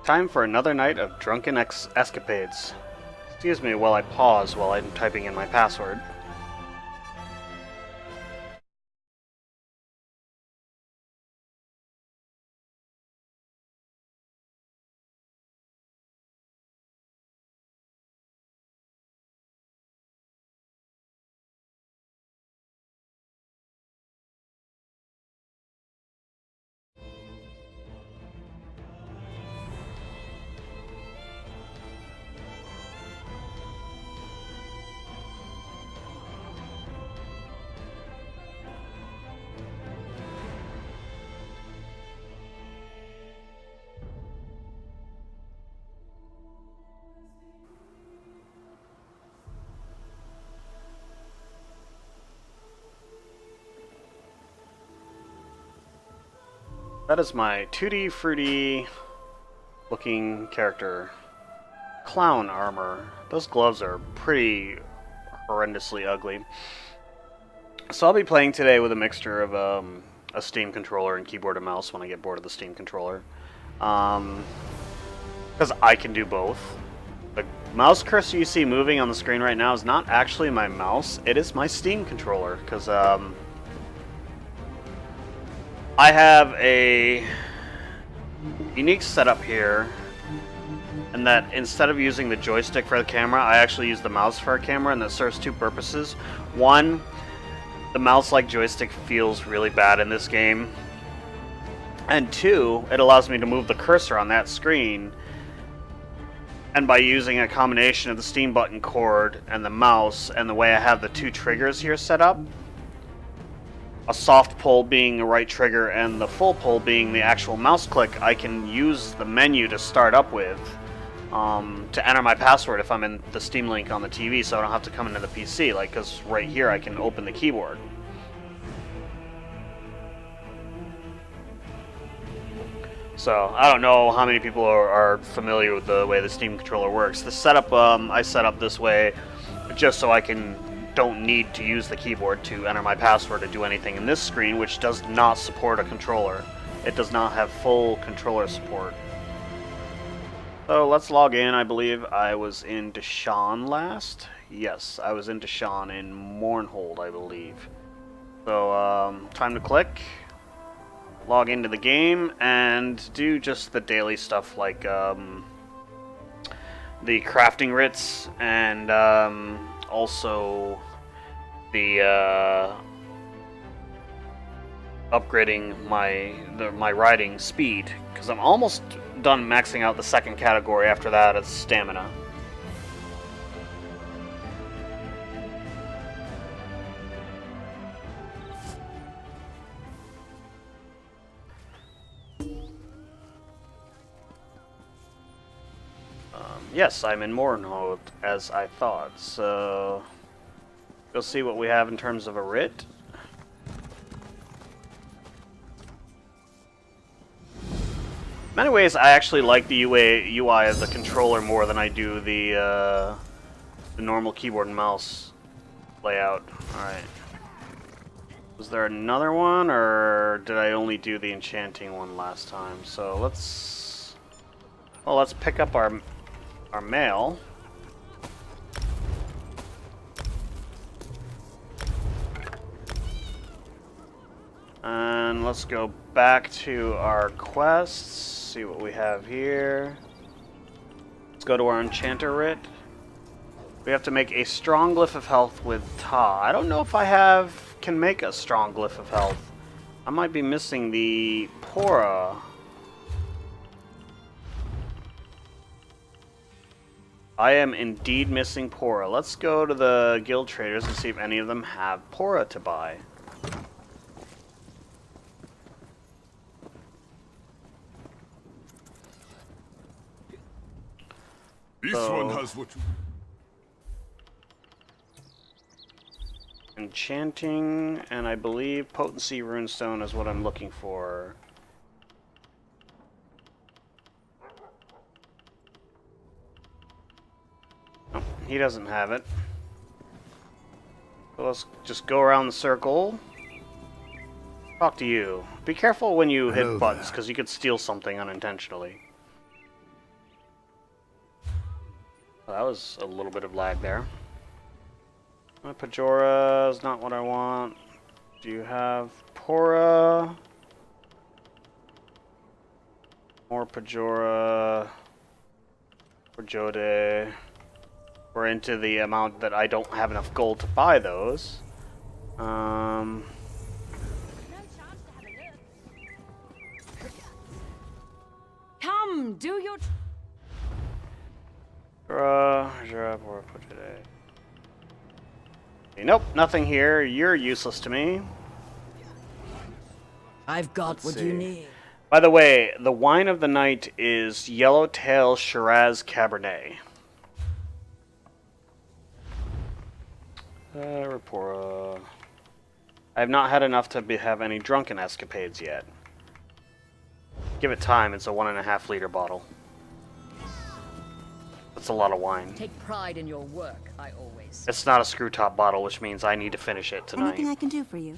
Time for another night of drunken escapades. Excuse me while I pause while I'm typing in my password. That is my Tutti Frutti looking character. Clown armor. Those gloves are pretty horrendously ugly. So I'll be playing today with a mixture of a Steam controller and keyboard and mouse when I get bored of the Steam controller. Because I can do both. The mouse cursor you see moving on the screen right now is not actually my mouse, it is my Steam controller. Because I have a unique setup here, and that instead of using the joystick for the camera, I actually use the mouse for a camera, and that serves two purposes. One, the mouse-like joystick feels really bad in this game. And two, it allows me to move the cursor on that screen, and by using a combination of the Steam button cord and the mouse, and the way I have the two triggers here set up, a soft pull being the right trigger and the full pull being the actual mouse click, I can use the menu to start up with to enter my password if I'm in the Steam Link on the TV, so I don't have to come into the PC, like, because right here I can open the keyboard. So, I don't know how many people are familiar with the way the Steam controller works. The setup, I set up this way just so I don't need to use the keyboard to enter my password to do anything in this screen, which does not support a controller. It does not have full controller support. So let's log in. I believe I was in Deshawn last. Yes, I was in Deshawn in Mournhold, I believe. So time to click, log into the game, and do just the daily stuff like the crafting writs and also the upgrading my riding speed, because I'm almost done maxing out the second category. After that it's stamina. Yes, I'm in Mournhold, as I thought, so we'll see what we have in terms of a writ. In many ways, I actually like the UI of the controller more than I do the normal keyboard and mouse layout. Alright. Was there another one, or did I only do the enchanting one last time? So let's pick up our mail. And let's go back to our quests, see what we have here. Let's go to our Enchanter Writ. We have to make a strong glyph of health with Ta. I don't know if I can make a strong glyph of health. I might be missing the Pora. I am indeed missing Pora. Let's go to the guild traders and see if any of them have Pora to buy. This one has what you... Enchanting, and I believe Potency Runestone is what I'm looking for. Oh, he doesn't have it. So let's just go around the circle. Talk to you. Be careful when you hit buttons, because you could steal something unintentionally. Well, that was a little bit of lag there. My Pajora is not what I want. Do you have Pora? More Pajora. Pajode. We're into the amount that I don't have enough gold to buy those. Come, do your... Nope, nothing here. You're useless to me. I've got Let's what see. you need. By the way, the wine of the night is Yellowtail Shiraz Cabernet. Rapora. I have not had enough to have any drunken escapades yet. Give it time, it's a 1.5 liter bottle. That's a lot of wine. Take pride in your work, I always. It's not a screw top bottle, which means I need to finish it tonight. Anything I can do for you?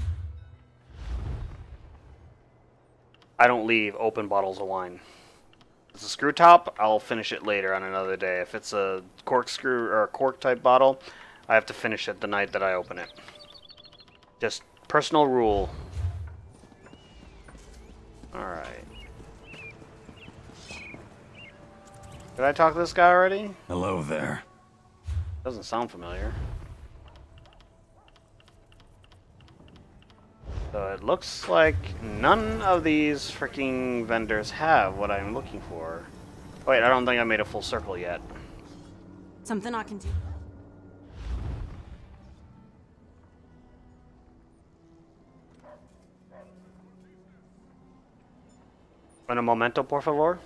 I don't leave open bottles of wine. If it's a screw top, I'll finish it later on another day. If it's a corkscrew or a cork type bottle, I have to finish it the night that I open it. Just personal rule. Alright. Did I talk to this guy already? Hello there. Doesn't sound familiar. So it looks like none of these freaking vendors have what I'm looking for. Wait, I don't think I made a full circle yet. Something I can do. Un momento, por favor.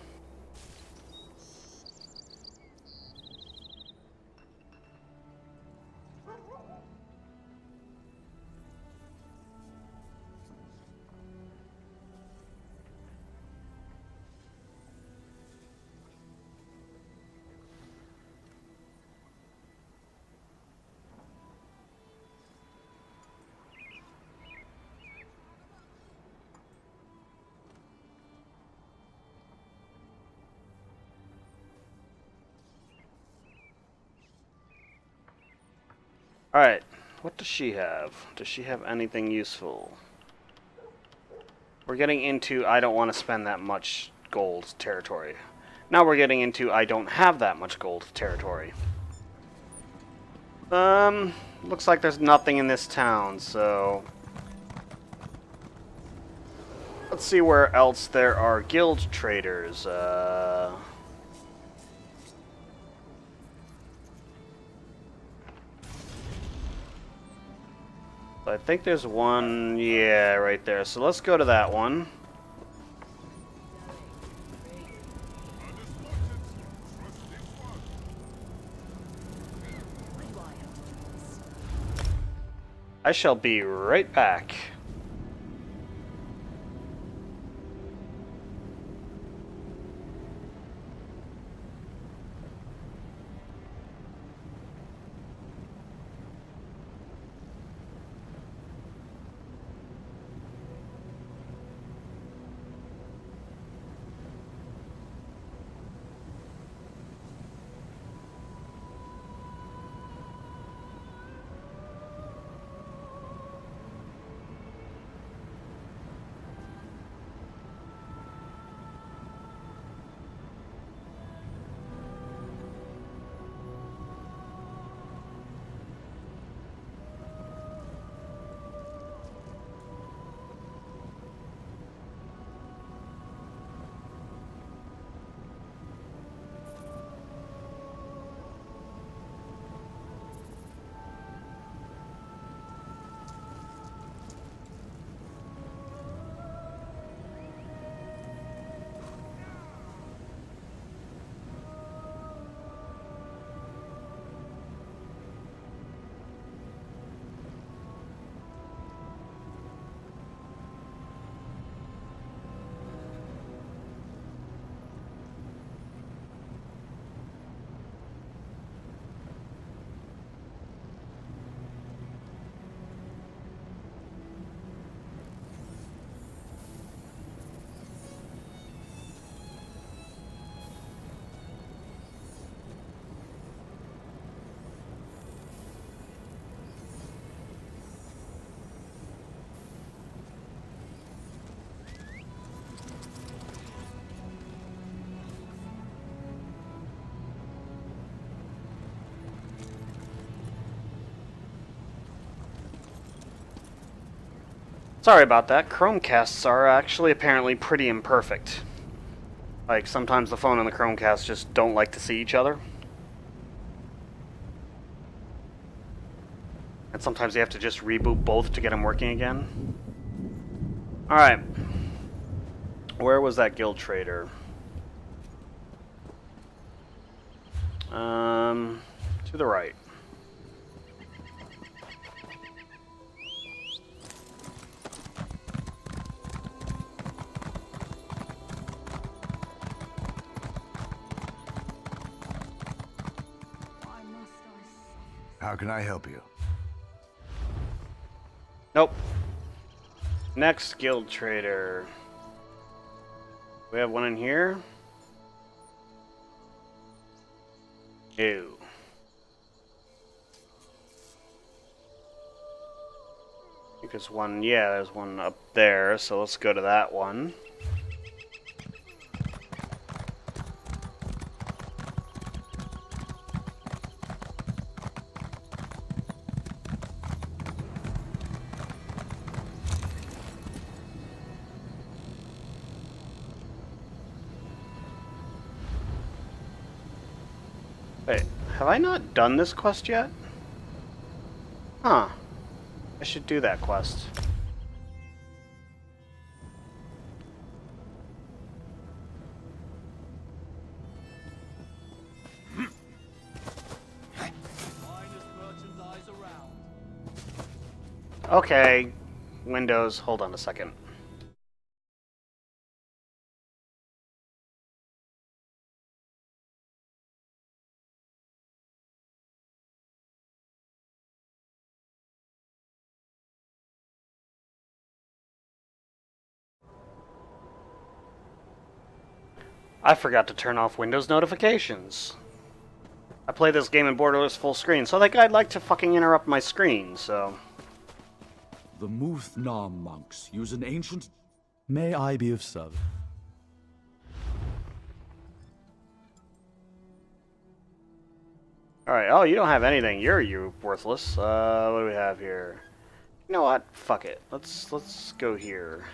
Alright, what does she have? Does she have anything useful? We're getting into I don't want to spend that much gold territory. Now we're getting into I don't have that much gold territory. Looks like there's nothing in this town, so... Let's see where else there are guild traders. I think there's one, yeah, right there. So let's go to that one. I shall be right back. Sorry about that. Chromecasts are actually apparently pretty imperfect. Like, sometimes the phone and the Chromecast just don't like to see each other. And sometimes you have to just reboot both to get them working again. Alright. Where was that guild trader? To the right. How can I help you? Nope. Next guild trader. We have one in here. Ew. I think there's one, yeah, there's one up there, so let's go to that one. Wait, have I not done this quest yet? Huh. I should do that quest. Okay, Windows, hold on a second. I forgot to turn off Windows notifications. I play this game in borderless full screen, so that guy'd like to fucking interrupt my screen, so... The Muth Nam monks use an ancient... May I be of service? Alright, oh, you don't have anything. You're worthless. What do we have here? You know what? Fuck it. Let's go here.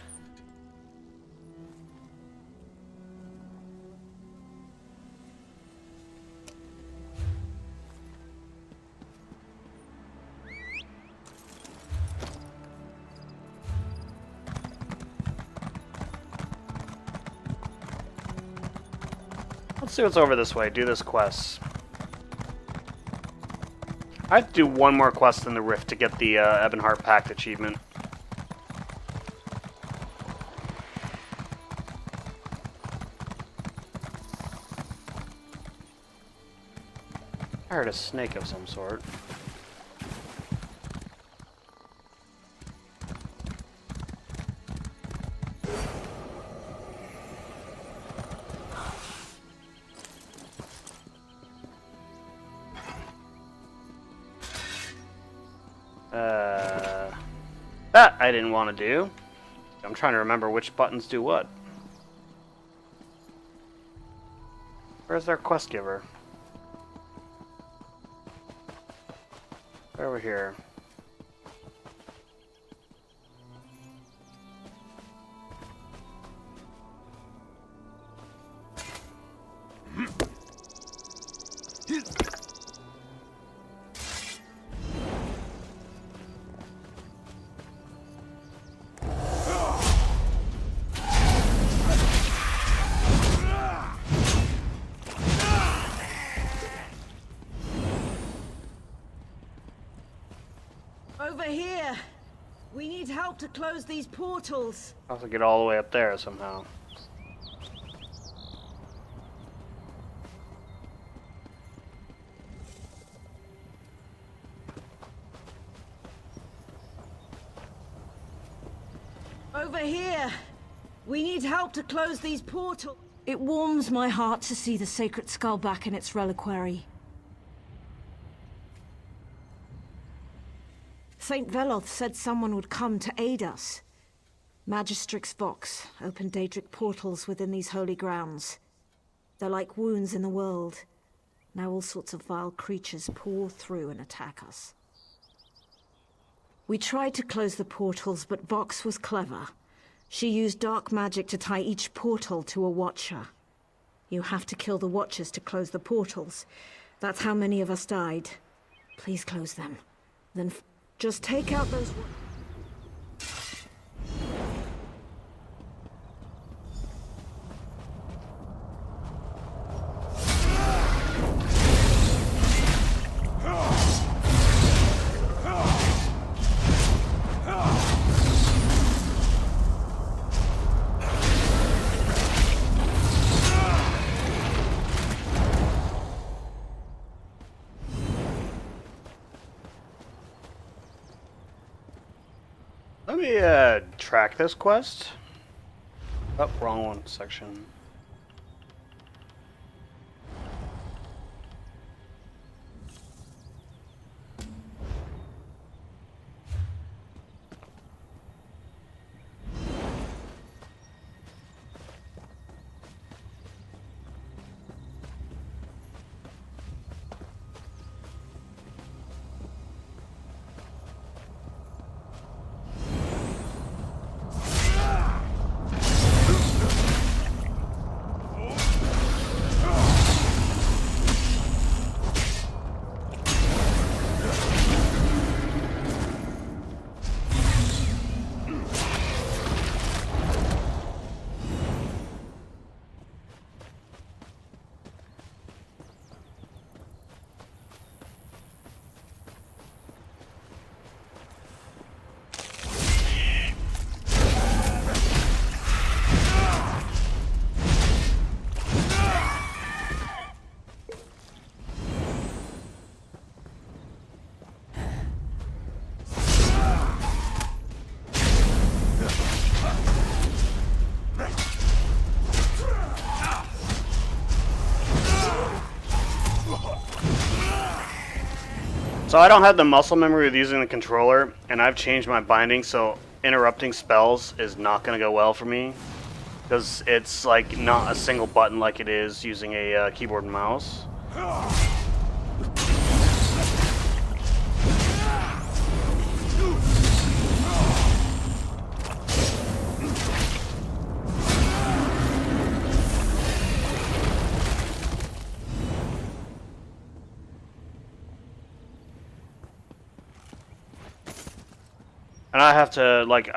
Let's see what's over this way. Do this quest. I have to do one more quest in the Rift to get the Ebonheart Pact achievement. I heard a snake of some sort. That I didn't want to do. I'm trying to remember which buttons do what. Where's our quest giver? Over here. Over here! We need help to close these portals. I'll have to get all the way up there somehow. Over here! We need help to close these portals. It warms my heart to see the sacred skull back in its reliquary. Saint Veloth said someone would come to aid us. Magistrix Vox opened Daedric portals within these holy grounds. They're like wounds in the world. Now all sorts of vile creatures pour through and attack us. We tried to close the portals, but Vox was clever. She used dark magic to tie each portal to a Watcher. You have to kill the Watchers to close the portals. That's how many of us died. Please close them. Then just take out those... Let me track this quest. Oh, wrong one section. So I don't have the muscle memory of using the controller, and I've changed my binding, so interrupting spells is not going to go well for me. Because it's like not a single button like it is using a keyboard and mouse. And I have to, like,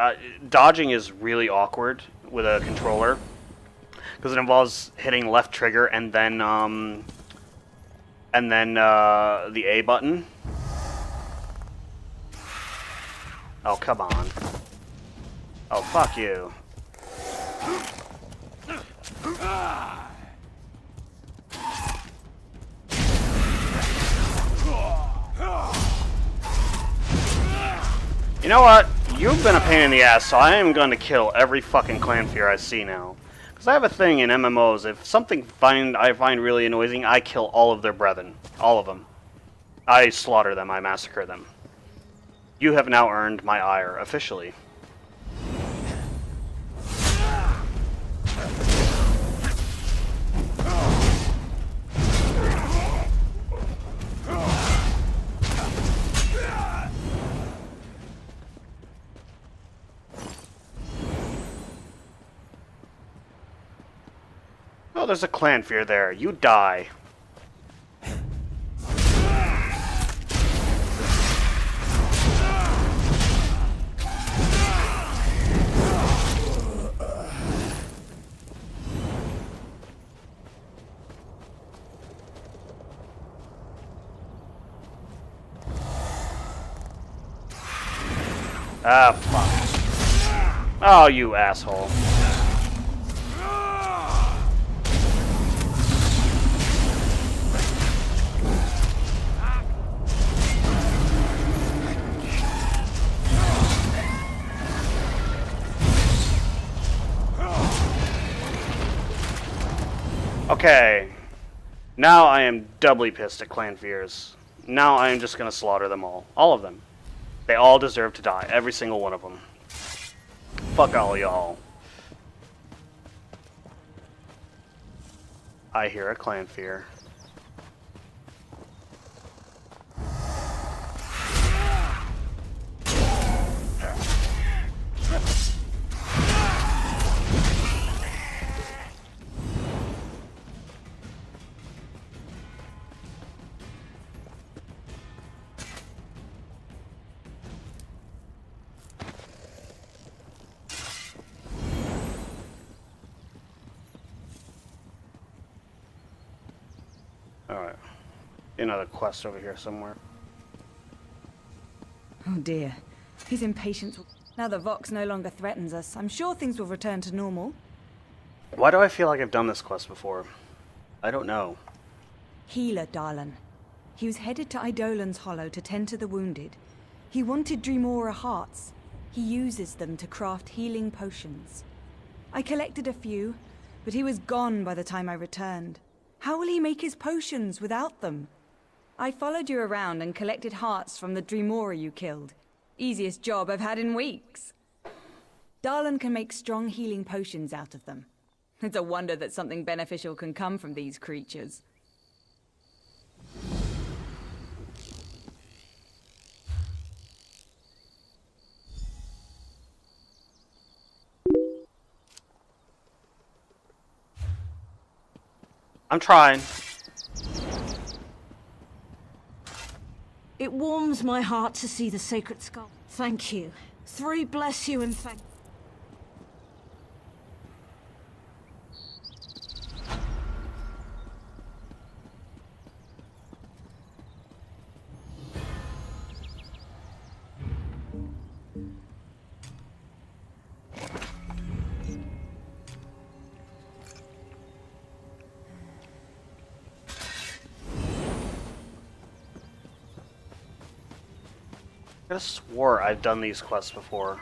dodging is really awkward with a controller. Because it involves hitting left trigger and then the A button. Oh, come on. Oh, fuck you. You know what? You've been a pain in the ass, so I am going to kill every fucking Clannfear I see now. Because I have a thing in MMOs, if something I find really annoying, I kill all of their brethren. All of them. I slaughter them, I massacre them. You have now earned my ire, officially. Oh, there's a Clannfear there. You die. Ah, fuck. Oh, you asshole. Okay, now I am doubly pissed at Clannfears. Now I am just going to slaughter them all. All of them. They all deserve to die. Every single one of them. Fuck all y'all. I hear a Clannfear. Another quest over here somewhere. Oh dear. His impatience. Now that Vox no longer threatens us, I'm sure things will return to normal. Why do I feel like I've done this quest before? I don't know. Healer, Darlan. He was headed to Eidolon's Hollow to tend to the wounded. He wanted Dremora hearts. He uses them to craft healing potions. I collected a few, but he was gone by the time I returned. How will he make his potions without them? I followed you around and collected hearts from the Dremora you killed. Easiest job I've had in weeks. Darlan can make strong healing potions out of them. It's a wonder that something beneficial can come from these creatures. I'm trying. It warms my heart to see the sacred skull. Thank you. 3 bless you and thank. I could have swore I've done these quests before.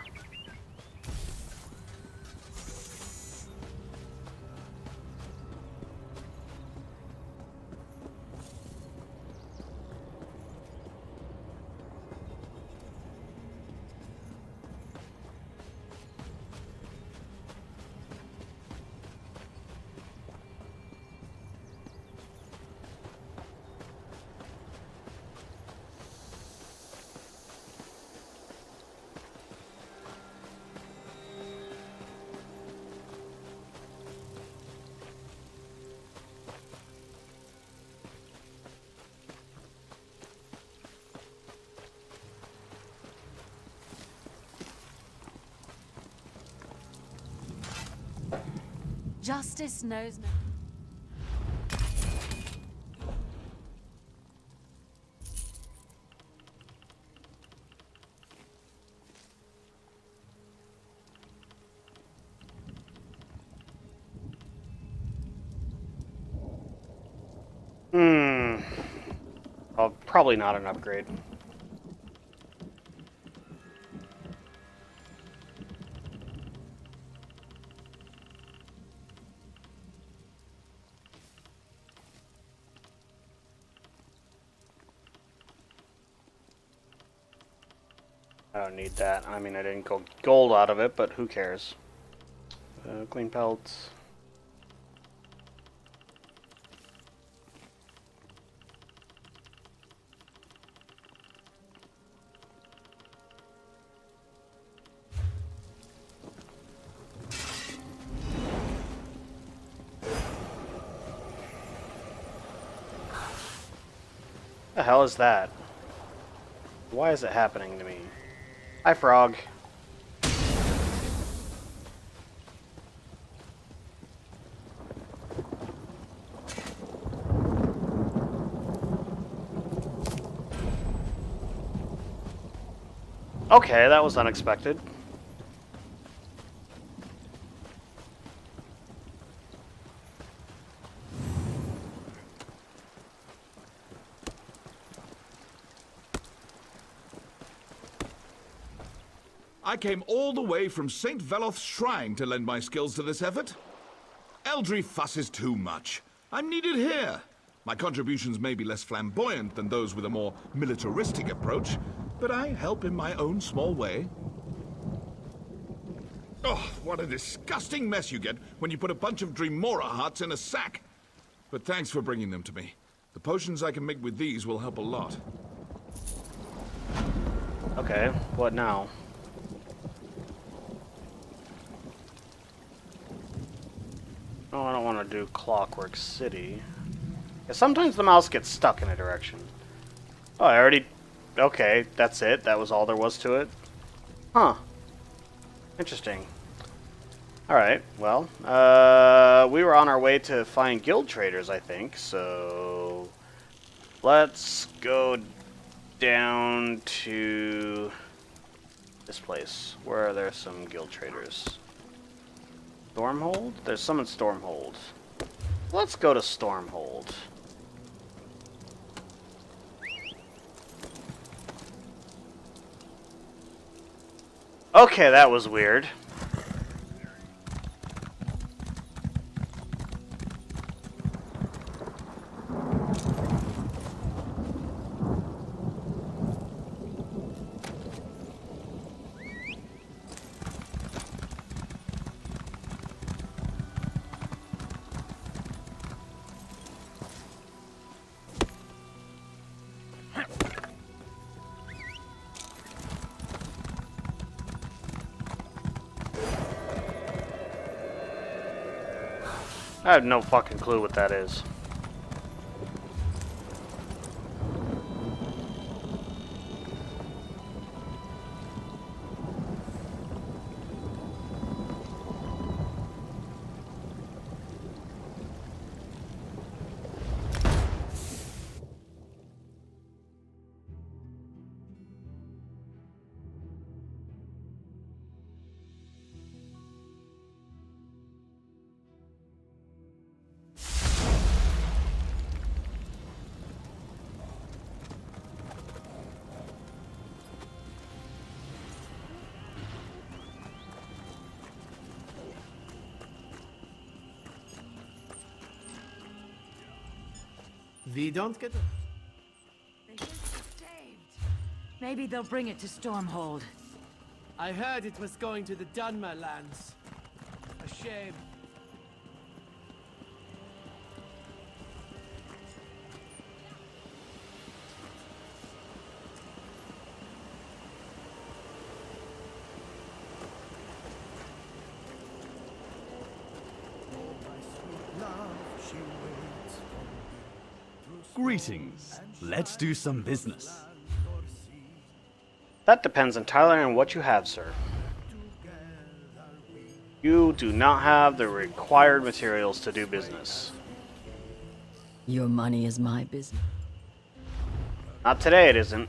Justice knows no. Oh, probably not an upgrade. I don't need that. I mean, I didn't go gold out of it, but who cares? Clean pelts. The hell is that? Why is it happening to me? Hi, frog. Okay, that was unexpected. I came all the way from St. Veloth's shrine to lend my skills to this effort. Eldry fusses too much. I'm needed here. My contributions may be less flamboyant than those with a more militaristic approach, but I help in my own small way. Oh, what a disgusting mess you get when you put a bunch of Dremora hearts in a sack. But thanks for bringing them to me. The potions I can make with these will help a lot. Okay, what now? Oh, I don't want to do Clockwork City. Yeah, sometimes the mouse gets stuck in a direction. Oh, I already... Okay, that's it. That was all there was to it. Huh. Interesting. Alright, well, we were on our way to find guild traders, I think, so... Let's go down to this place where there's some guild traders. Stormhold? There's some in Stormhold. Let's go to Stormhold. Okay, that was weird. I have no fucking clue what that is. We don't get Maybe they'll bring it to Stormhold. I heard it was going to the Dunmer lands. A shame. Greetings. Let's do some business. That depends entirely on what you have, sir. You do not have the required materials to do business. Your money is my business. Not today, it isn't.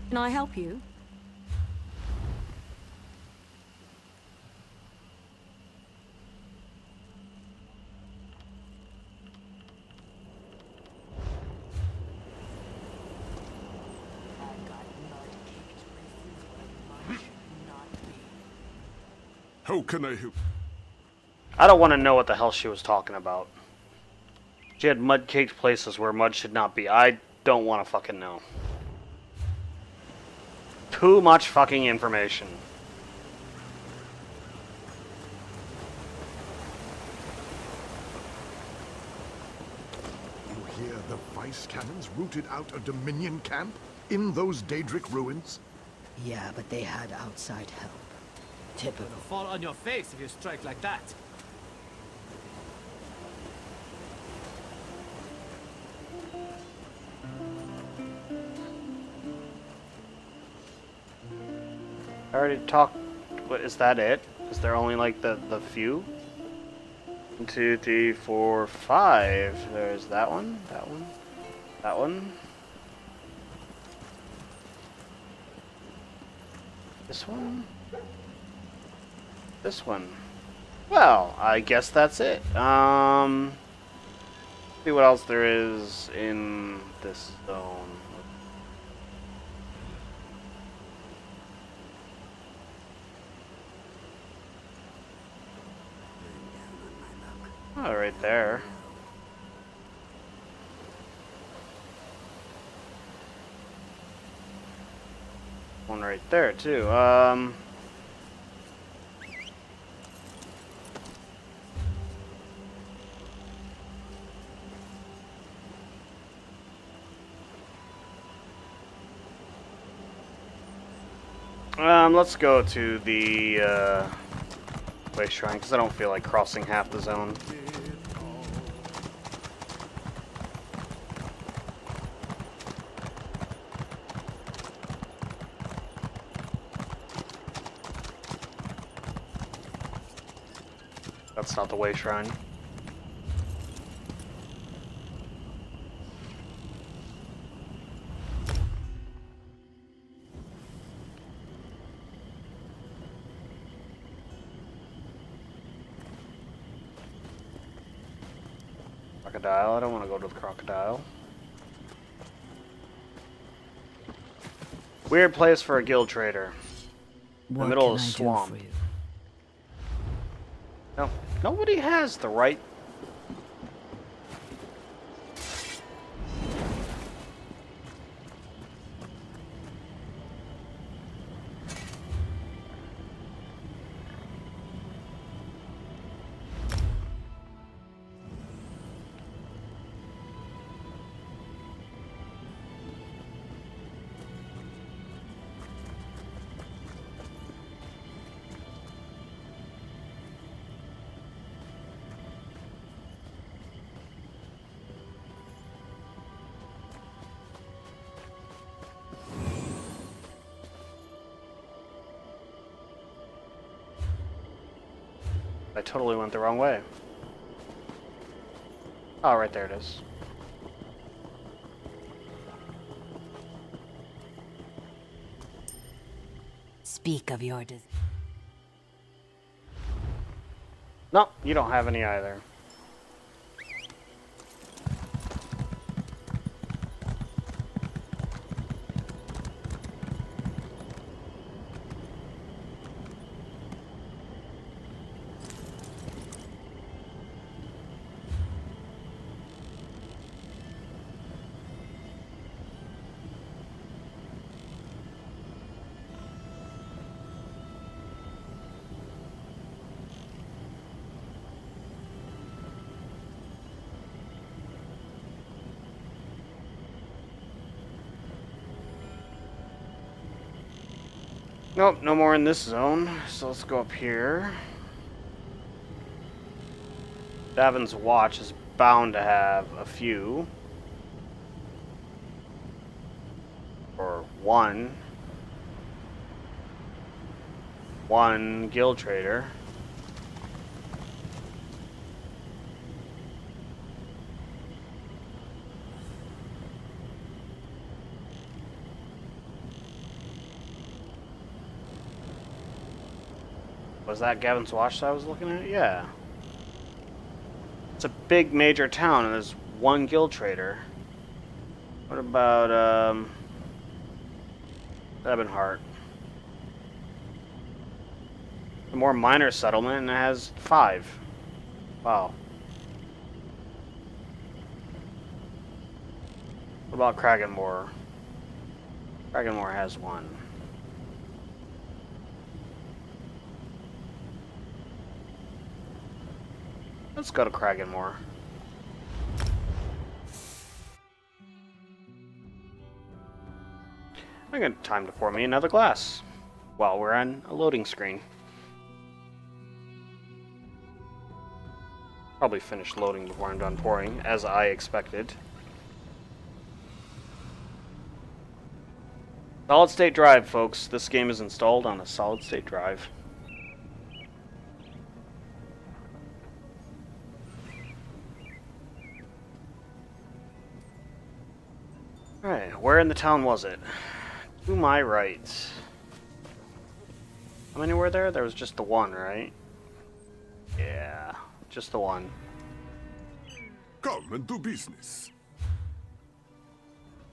Can I help you? How can I help? I don't want to know what the hell she was talking about. She had mud-caked places where mud should not be. I don't want to fucking know. Too much fucking information. You hear the Vice Cannons rooted out a Dominion camp in those Daedric ruins? Yeah, but they had outside help. Typical. Fall on your face if you strike like that. I already talked. What is that? It is there only like the few? 1, 2, 3, 4, 5. There's that one. That one. That one. This one. This one. Well, I guess that's it. See what else there is in this zone. Oh, right there. One right there too. Let's go to the Waste Shrine because I don't feel like crossing half the zone. That's not the way shrine. Crocodile. I don't want to go to the crocodile. Weird place for a guild trader. In the middle of a swamp. No, nobody has the right. I totally went the wrong way. Oh, right there it is. Speak of your disease. No, you don't have any either. Nope, no more in this zone. So let's go up here. Davin's Watch is bound to have a few. Or one. One guild trader. Was that Gavin's Watch that I was looking at? Yeah. It's a big major town and there's one guild trader. What about, Ebonheart? A more minor settlement and it has 5. Wow. What about Kraganmore? Kraganmore has 1. Let's go to Kraganmore. I got time to pour me another glass while we're on a loading screen. Probably finish loading before I'm done pouring, as I expected. Solid state drive, folks. This game is installed on a solid state drive. Alright, where in the town was it? To my right. How many were there? There was just the one, right? Yeah, just the one. Come and do business.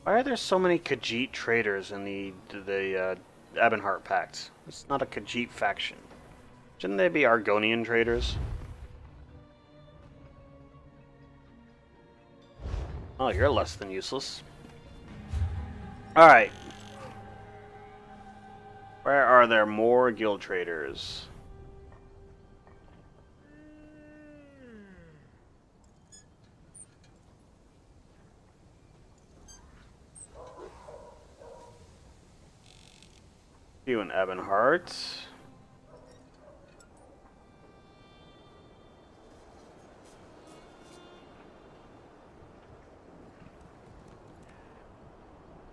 Why are there so many Khajiit traders in the Ebonheart Pact? It's not a Khajiit faction. Shouldn't they be Argonian traders? Oh, you're less than useless. Alright. Where are there more guild traders? You in Ebonheart.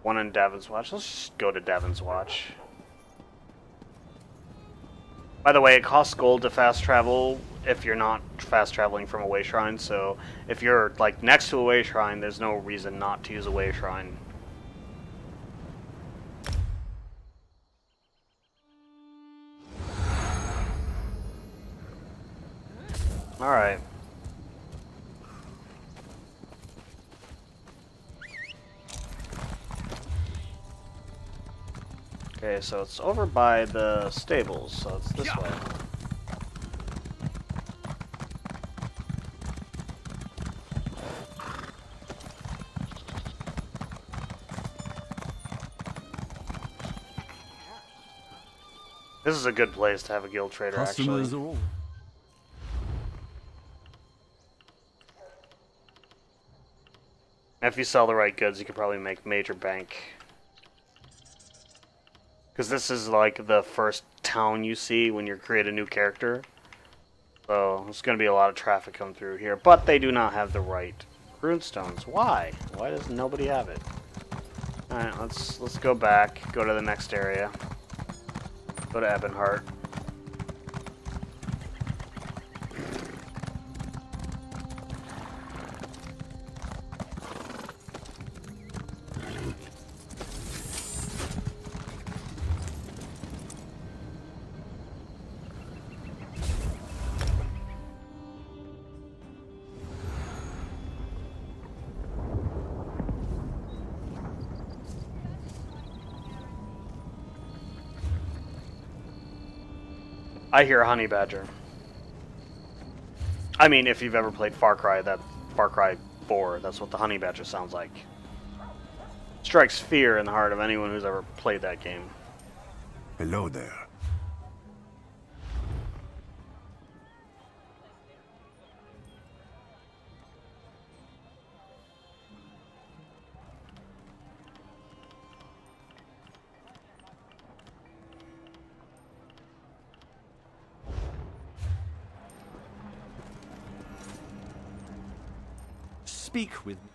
One in Davin's Watch. Let's just go to Davin's Watch. By the way, it costs gold to fast travel if you're not fast traveling from a way shrine. So if you're like next to a way shrine, there's no reason not to use a way shrine. All right. Okay, so it's over by the stables, so it's this way. This is a good place to have a guild trader, Customers actually. are all. If you sell the right goods, you could probably make major bank. Because this is like the first town you see when you create a new character. So there's going to be a lot of traffic come through here. But they do not have the right runestones. Why? Why does nobody have it? Alright, let's go back. Go to the next area. Go to Ebonheart. I hear a honey badger. I mean, if you've ever played Far Cry, that Far Cry 4, that's what the honey badger sounds like. Strikes fear in the heart of anyone who's ever played that game. Hello there. Speak with me.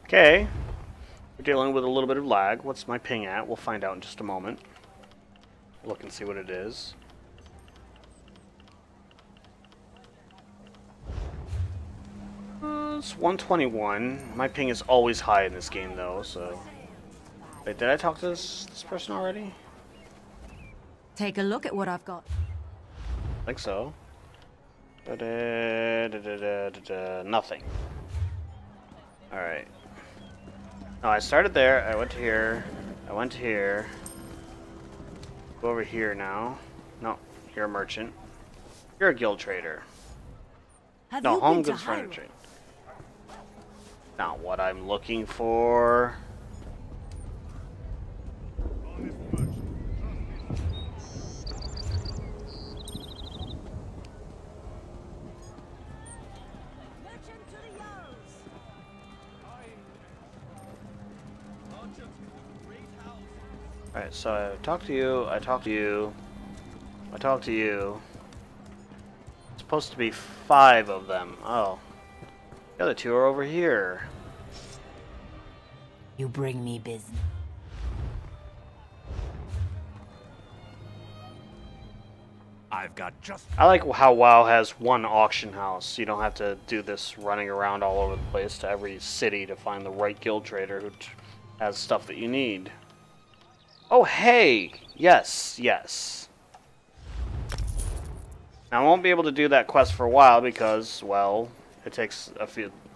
Okay. We're dealing with a little bit of lag. What's my ping at? We'll find out in just a moment. Look and see what it is. It's 121. My ping is always high in this game, though, so... Wait, did I talk to this person already? Take a look at what I've got. I think so. Nothing. Alright. No, I started there, I went to here, I went to here. Go over here now. No, you're a merchant. You're a guild trader. Have No, you home been to goods Hyrule? furniture. Not what I'm looking for. Alright, so I talked to you, I talked to you, I talked to you. It's supposed to be 5 of them. Oh. The other 2 are over here. You bring me business. I've got just. I like how WoW has one auction house. You don't have to do this running around all over the place to every city to find the right guild trader who has stuff that you need. Oh, hey! Yes, yes. Now, I won't be able to do that quest for a while because, well, it takes a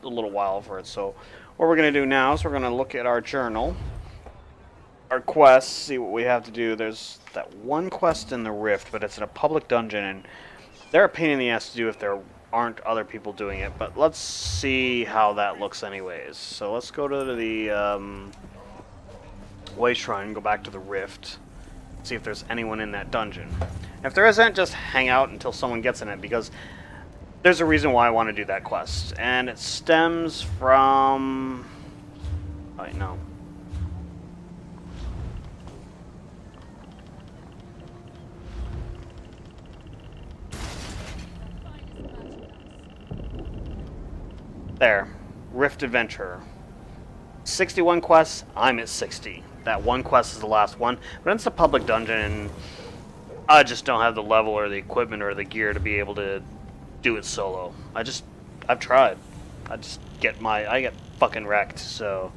little while for it. So, what we're going to do now is we're going to look at our journal, our quests, see what we have to do. There's that one quest in the Rift, but it's in a public dungeon, and they're a pain in the ass to do if there aren't other people doing it. But let's see how that looks anyways. So, let's go to the Way Shrine, go back to the Rift, see if there's anyone in that dungeon. If there isn't, just hang out until someone gets in it, because there's a reason why I want to do that quest, and it stems from... Oh, wait, no. There. Rift Adventure. 61 quests, I'm at 60. that one quest is the last one, but it's a public dungeon, and I just don't have the level or the equipment or the gear to be able to do it solo. I've tried. I get fucking wrecked, so.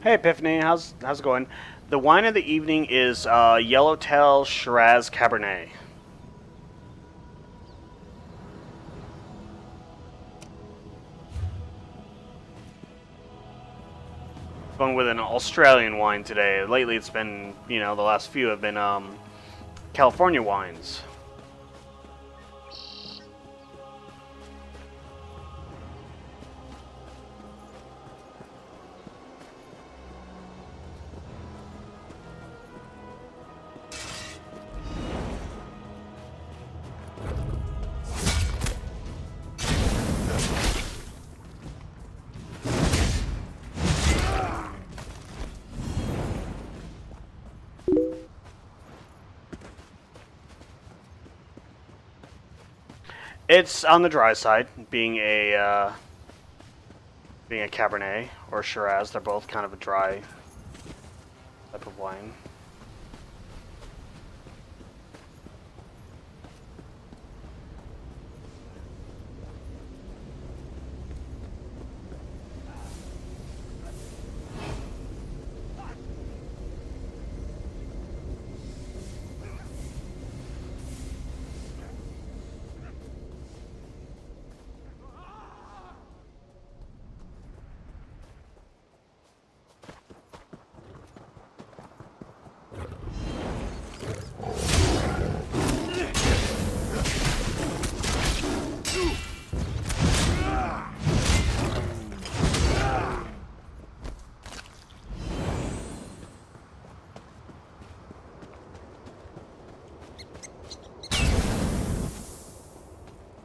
Hey Epiphany, how's it going? The wine of the evening is Yellowtail Shiraz Cabernet. Going with an Australian wine today. Lately it's been, the last few have been California wines. It's on the dry side, being a Cabernet or Shiraz. They're both kind of a dry type of wine.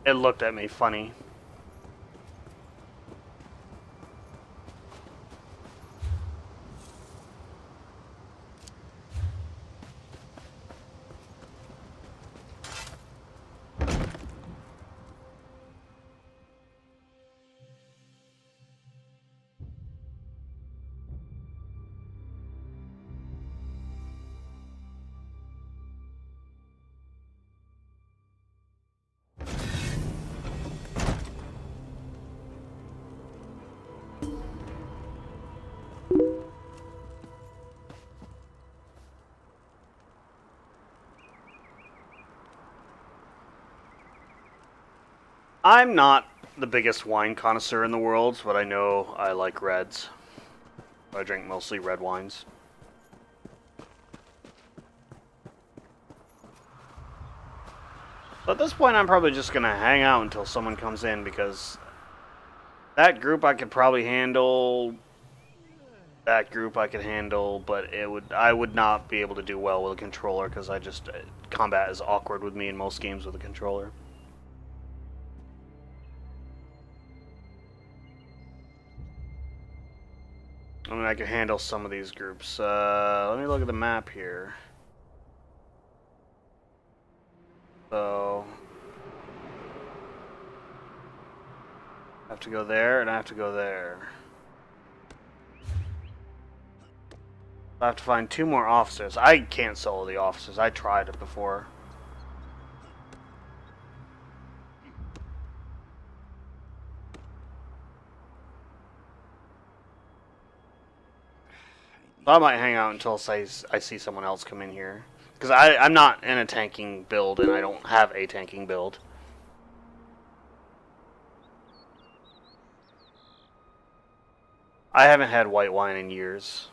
It looked at me funny. I'm not the biggest wine connoisseur in the world, but I know I like reds. I drink mostly red wines. But at this point, I'm probably just gonna hang out until someone comes in, because that group I could probably handle. That group I could handle, but I would not be able to do well with a controller, because combat is awkward with me in most games with a controller. I mean, I can handle some of these groups. Let me look at the map here. So, I have to go there, and I have to go there. I have to find 2 more officers. I can't solo the officers. I tried it before. I might hang out until I see someone else come in here. Because I'm not in a tanking build, and I don't have a tanking build. I haven't had white wine in years.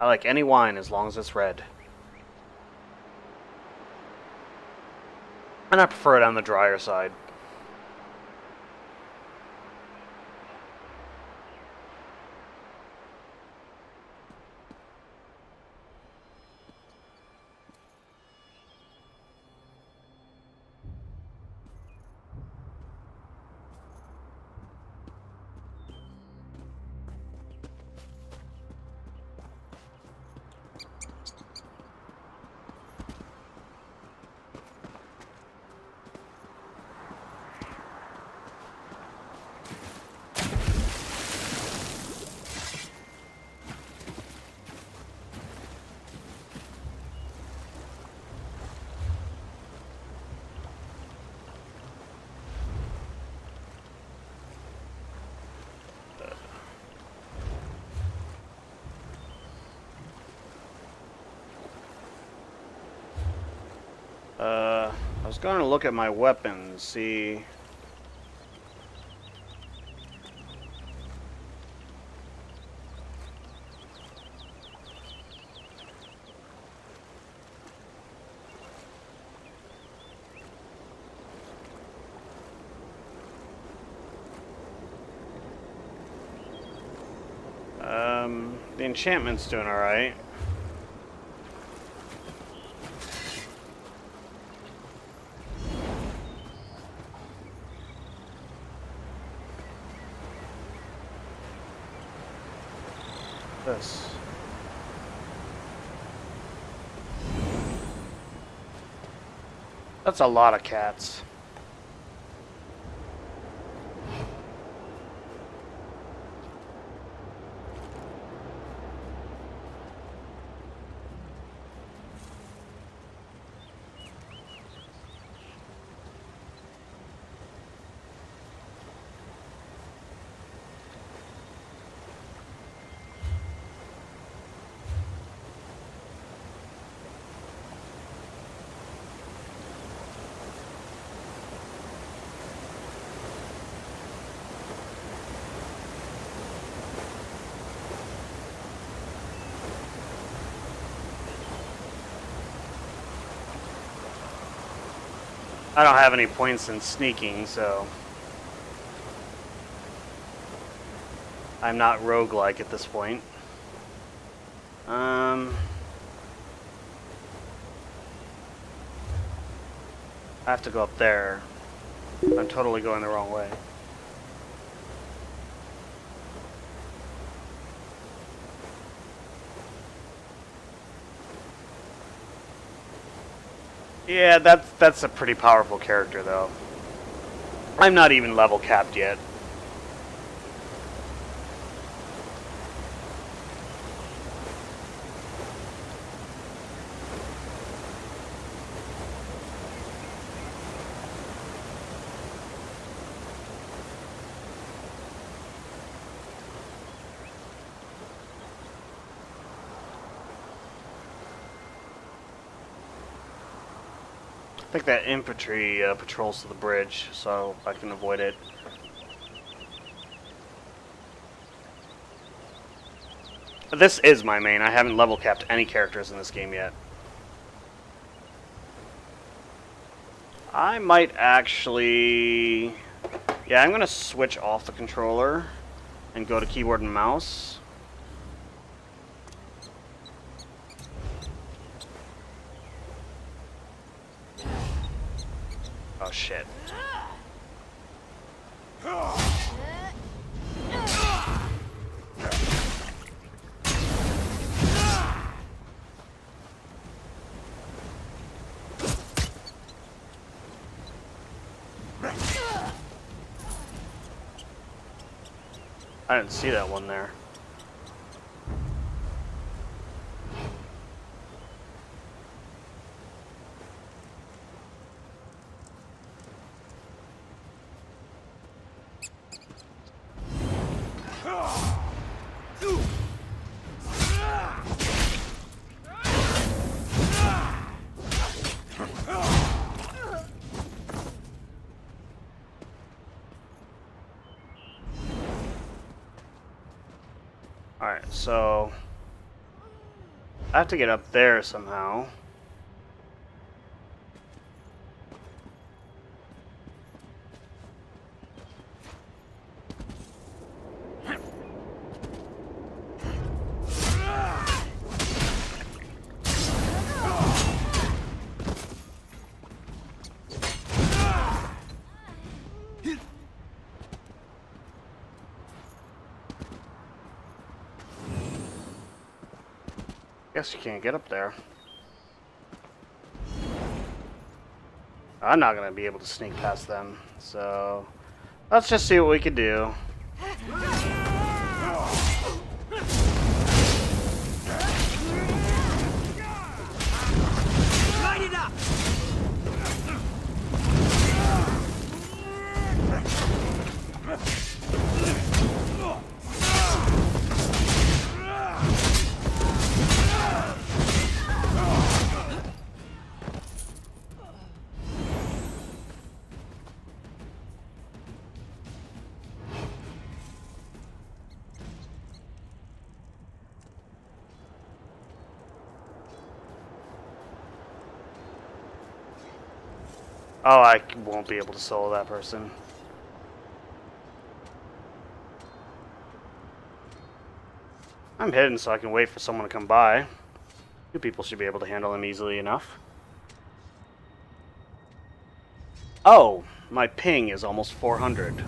I like any wine as long as it's red. And I prefer it on the drier side. I was going to look at my weapons, see. The enchantment's doing alright. This. That's a lot of cats. I don't have any points in sneaking, so I'm not roguelike at this point. I have to go up there. I'm totally going the wrong way. Yeah, that's a pretty powerful character, though. I'm not even level capped yet. I think that infantry patrols to the bridge, so I can avoid it. This is my main. I haven't level capped any characters in this game yet. I might actually... Yeah, I'm going to switch off the controller and go to keyboard and mouse. Oh shit. I didn't see that one there. Alright, so I have to get up there somehow. Guess you can't get up there. I'm not gonna be able to sneak past them, so let's just see what we can do. Light it up! Oh, I won't be able to solo that person. I'm hidden so I can wait for someone to come by. Two people should be able to handle him easily enough. Oh, my ping is almost 400.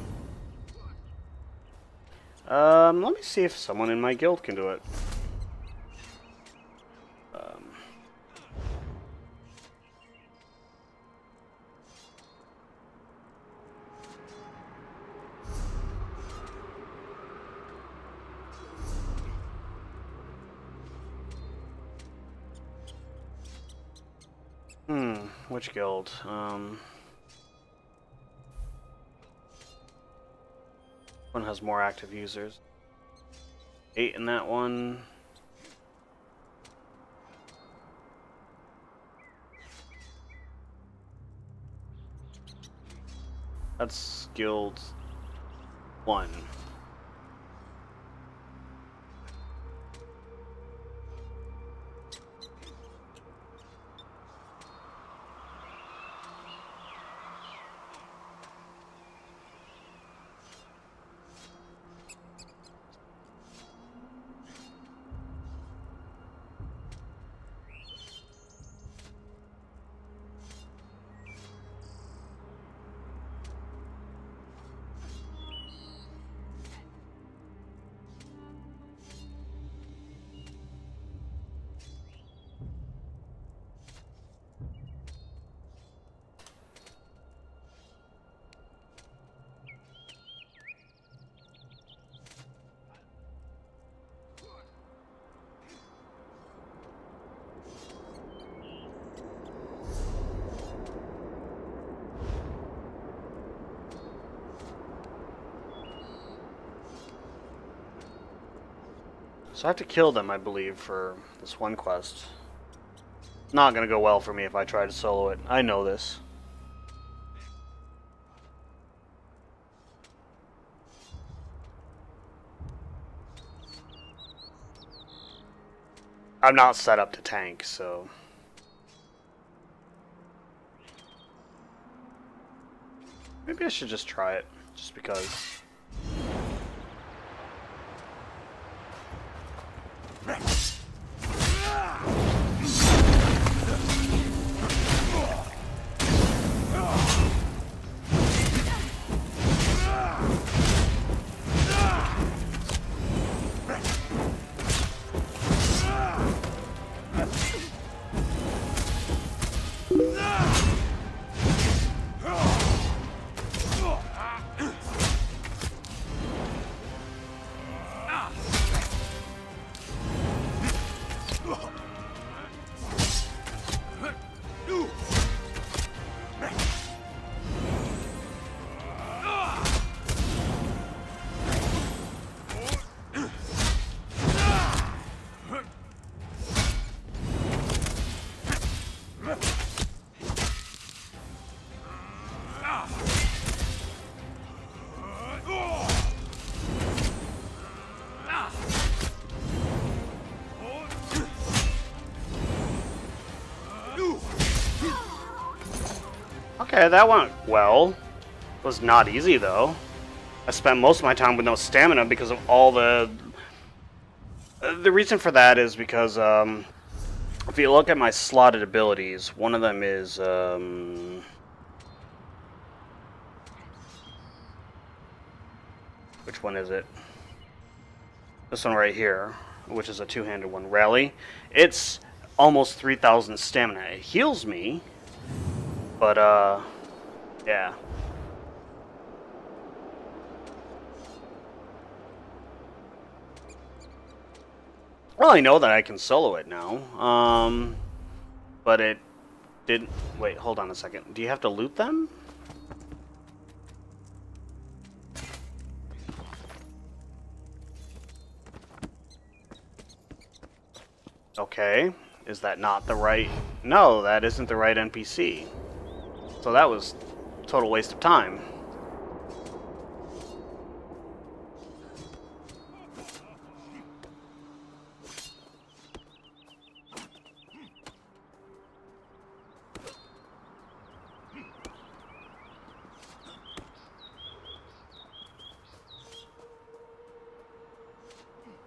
Let me see if someone in my guild can do it. Which guild? One has more active users. 8 in that one. That's guild 1. So I have to kill them, I believe, for this one quest. Not gonna go well for me if I try to solo it. I know this. I'm not set up to tank, so... Maybe I should just try it, just because. Okay, that went well. It was not easy, though. I spent most of my time with no stamina because of all the... The reason for that is because, if you look at my slotted abilities, one of them is, which one is it? This one right here, which is a two-handed one, Rally. It's almost 3,000 stamina. It heals me, but, yeah. Well, I know that I can solo it now, but it didn't... Wait, hold on a second. Do you have to loot them? Okay, is that not the right... No, that isn't the right NPC. So that was a total waste of time.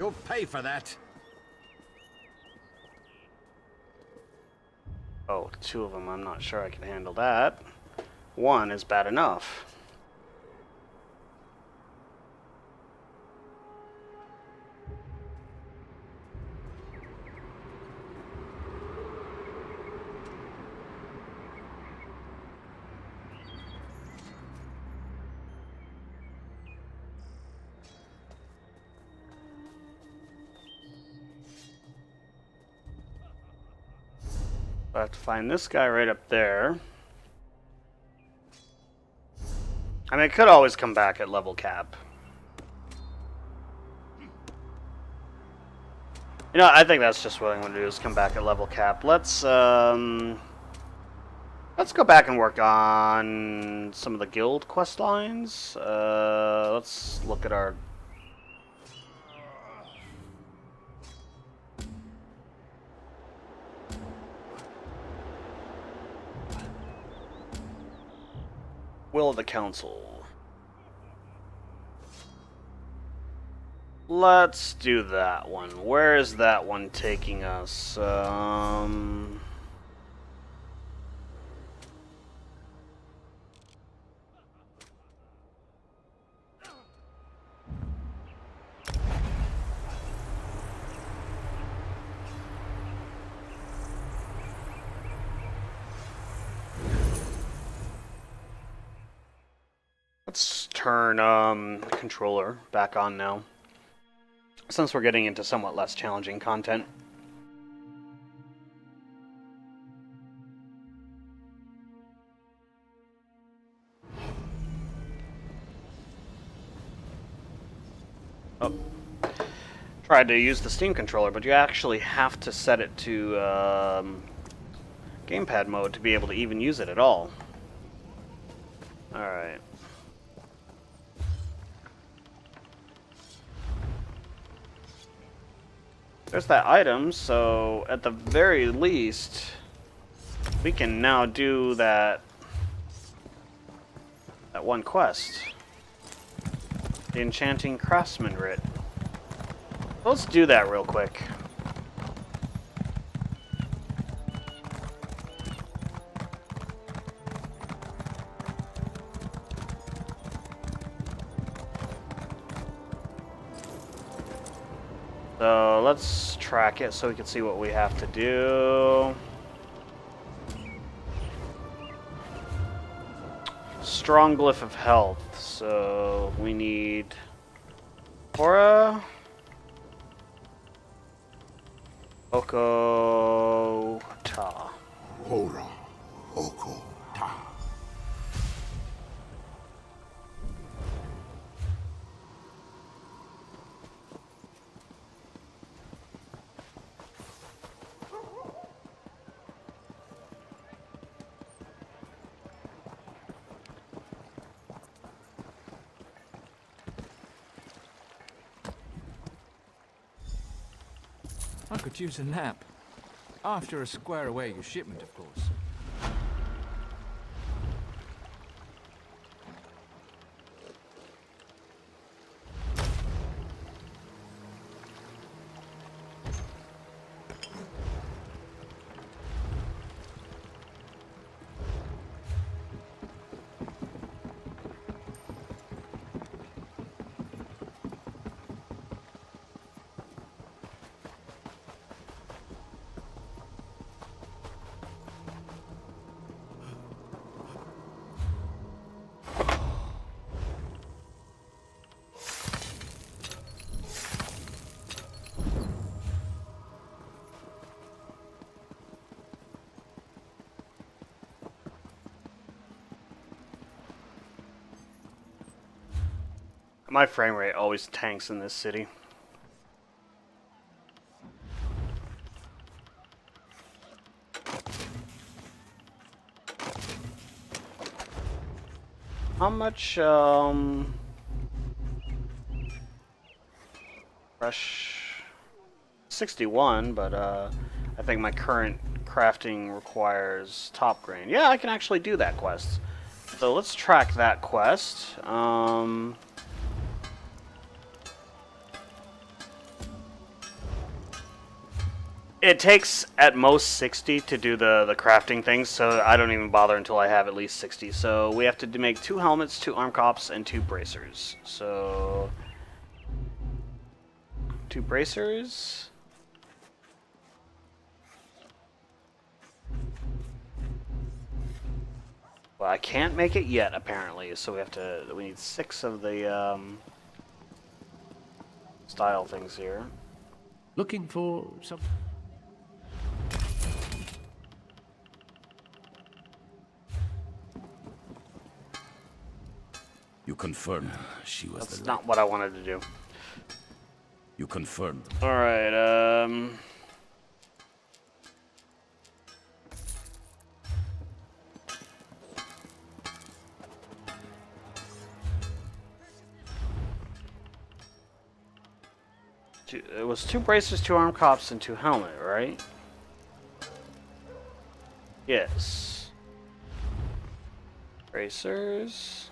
You'll pay for that. Oh, 2 of them, I'm not sure I can handle that. 1 is bad enough. I have to find this guy right up there. I mean, I could always come back at level cap. You know, I think that's just what I'm going to do, is come back at level cap. Let's go back and work on some of the guild quest lines. Let's look at our... Will of the Council. Let's do that one. Where is that one taking us? Let's turn the controller back on now, since we're getting into somewhat less challenging content. Oh. Tried to use the Steam controller, but you actually have to set it to gamepad mode to be able to even use it at all. Alright. There's that item, so at the very least, we can now do that one quest. The Enchanting Craftsman Writ. Let's do that real quick. So let's track it so we can see what we have to do. Strong Glyph of Health. So we need Hora, Oko Ta. Hora, Oko, Ta. I could use a nap. After I square away your shipment, of course. My frame rate always tanks in this city. How much, fresh 61, but, I think my current crafting requires top grain. Yeah, I can actually do that quest. So let's track that quest. It takes at most 60 to do the crafting things, so I don't even bother until I have at least 60. So we have to make 2 helmets, 2 arm cops, and 2 bracers. So 2 bracers. Well, I can't make it yet, apparently. So we need 6 of the style things here. Looking for some... You confirmed she was That's the not what I wanted to do. You confirmed. Alright, it was 2 bracers, 2 arm cops, and 2 helmet, right? Yes. Bracers.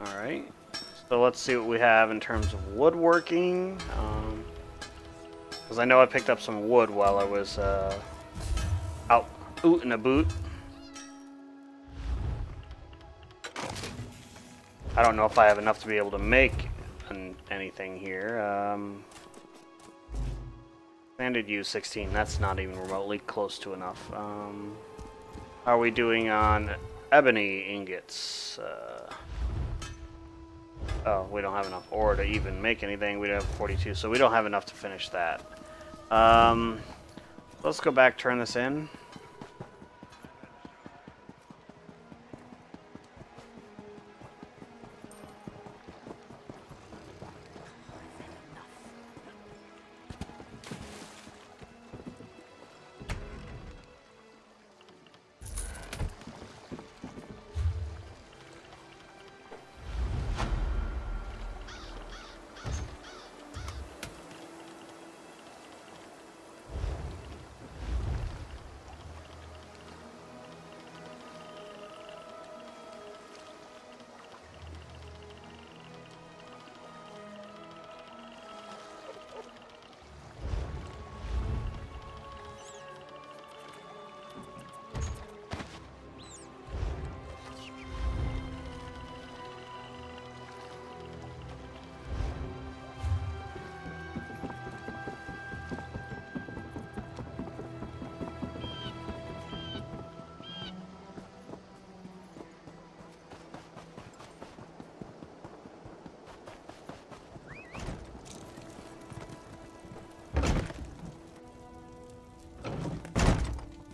Alright, so let's see what we have in terms of woodworking. Because I know I picked up some wood while I was out ootin' a boot. I don't know if I have enough to be able to make anything here. Standard use 16, that's not even remotely close to enough. How are we doing on ebony ingots? Oh, we don't have enough ore to even make anything. We don't have 42, so we don't have enough to finish that. Let's go back, turn this in.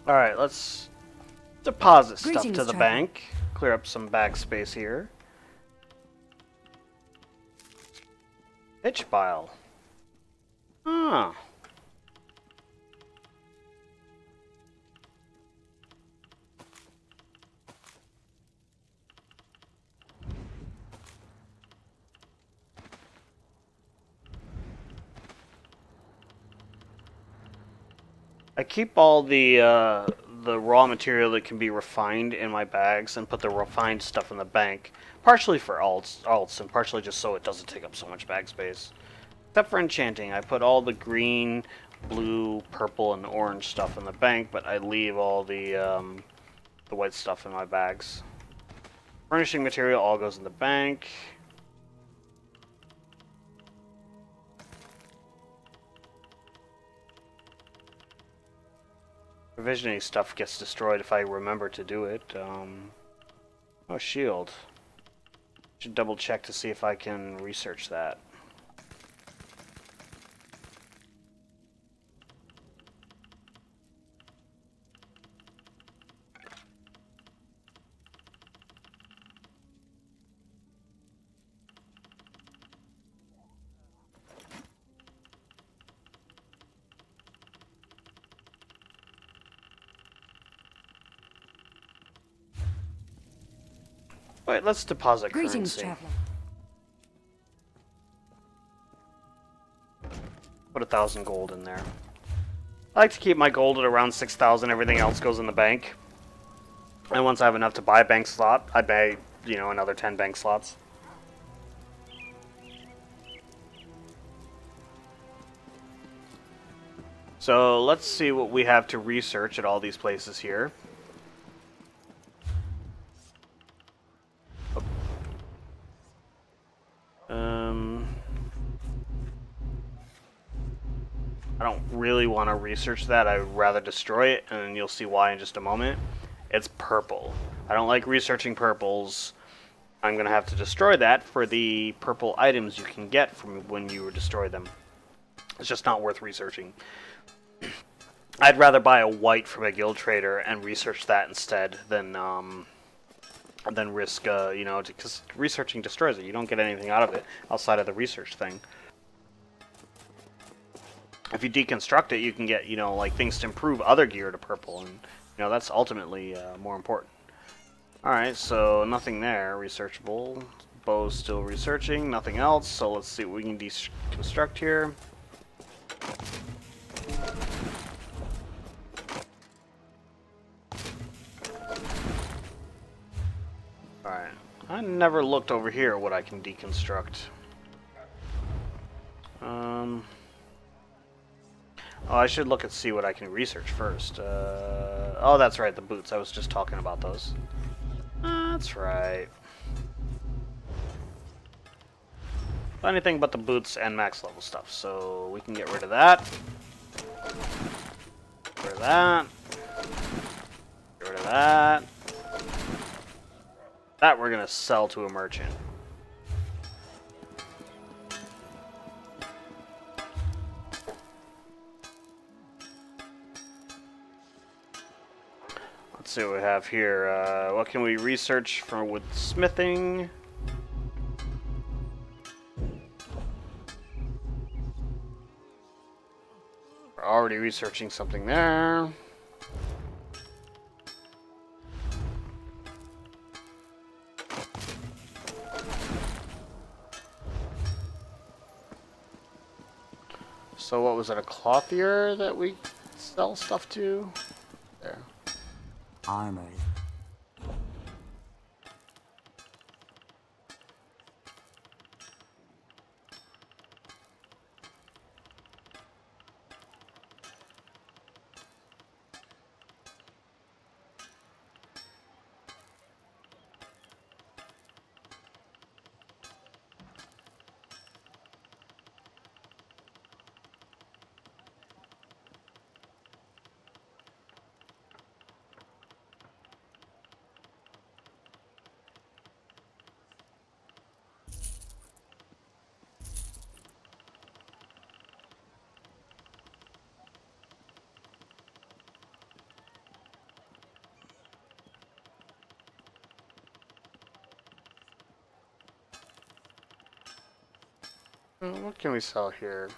Alright, let's deposit stuff Greetings, to the Trevor. bank. Clear up some bag space here. Pitch pile. Huh. I keep all the raw material that can be refined in my bags and put the refined stuff in the bank, partially for alts and partially just so it doesn't take up so much bag space. Except for enchanting, I put all the green, blue, purple, and orange stuff in the bank, but I leave all the white stuff in my bags. Furnishing material all goes in the bank. Provisioning stuff gets destroyed if I remember to do it. Oh, shield. Should double check to see if I can research that. Wait, let's deposit Greetings, currency. traveler. Put 1,000 gold in there. I like to keep my gold at around 6,000. Everything else goes in the bank. And once I have enough to buy a bank slot, I buy, you know, another 10 bank slots. So let's see what we have to research at all these places here. I don't really want to research that. I'd rather destroy it, and you'll see why in just a moment. It's purple. I don't like researching purples. I'm going to have to destroy that for the purple items you can get from when you destroy them. It's just not worth researching. I'd rather buy a white from a guild trader and research that instead than risk, you know, because researching destroys it. You don't get anything out of it outside of the research thing. If you deconstruct it, you can get, you know, like things to improve other gear to purple, and you know that's ultimately more important. All right, so nothing there researchable. Bow's still researching, nothing else. So let's see what we can deconstruct here. All right, I never looked over here what I can deconstruct. Oh, I should look and see what I can research first. Oh, that's right, the boots. I was just talking about those. That's right. Anything but the boots and max level stuff. So we can get rid of that. Get rid of that. Get rid of that. That we're going to sell to a merchant. Let's see what we have here. What can we research for with smithing? We're already researching something there. So what was it, a clothier that we sell stuff to? There. Armor. What can we sell here?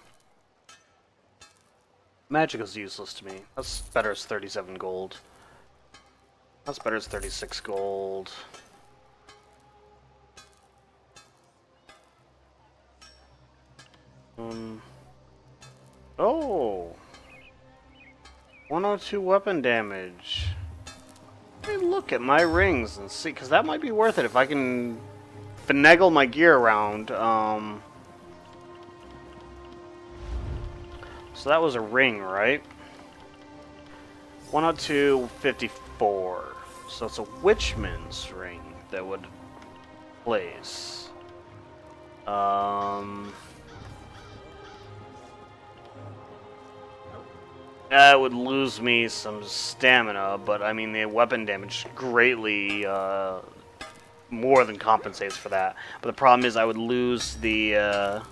Magic is useless to me. That's better as 37 gold. That's better as 36 gold. Oh! 102 weapon damage. Let me look at my rings and see, because that might be worth it if I can finagle my gear around. So that was a ring, right? 102, 54. So it's a Witchman's ring that would place. That would lose me some stamina, but I mean the weapon damage greatly more than compensates for that. But the problem is I would lose the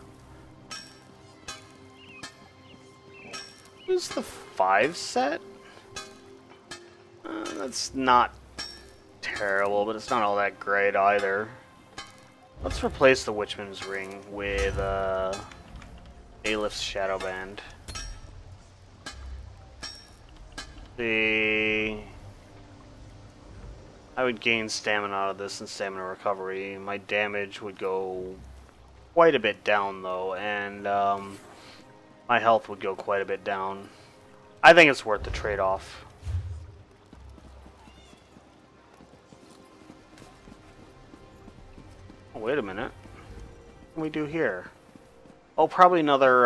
lose the 5 set. That's not terrible, but it's not all that great either. Let's replace the Witchman's ring with Aelif's Shadowband. I would gain stamina out of this and stamina recovery. My damage would go quite a bit down though, and my health would go quite a bit down. I think it's worth the trade-off. Oh, wait a minute. What can we do here? Oh, probably another,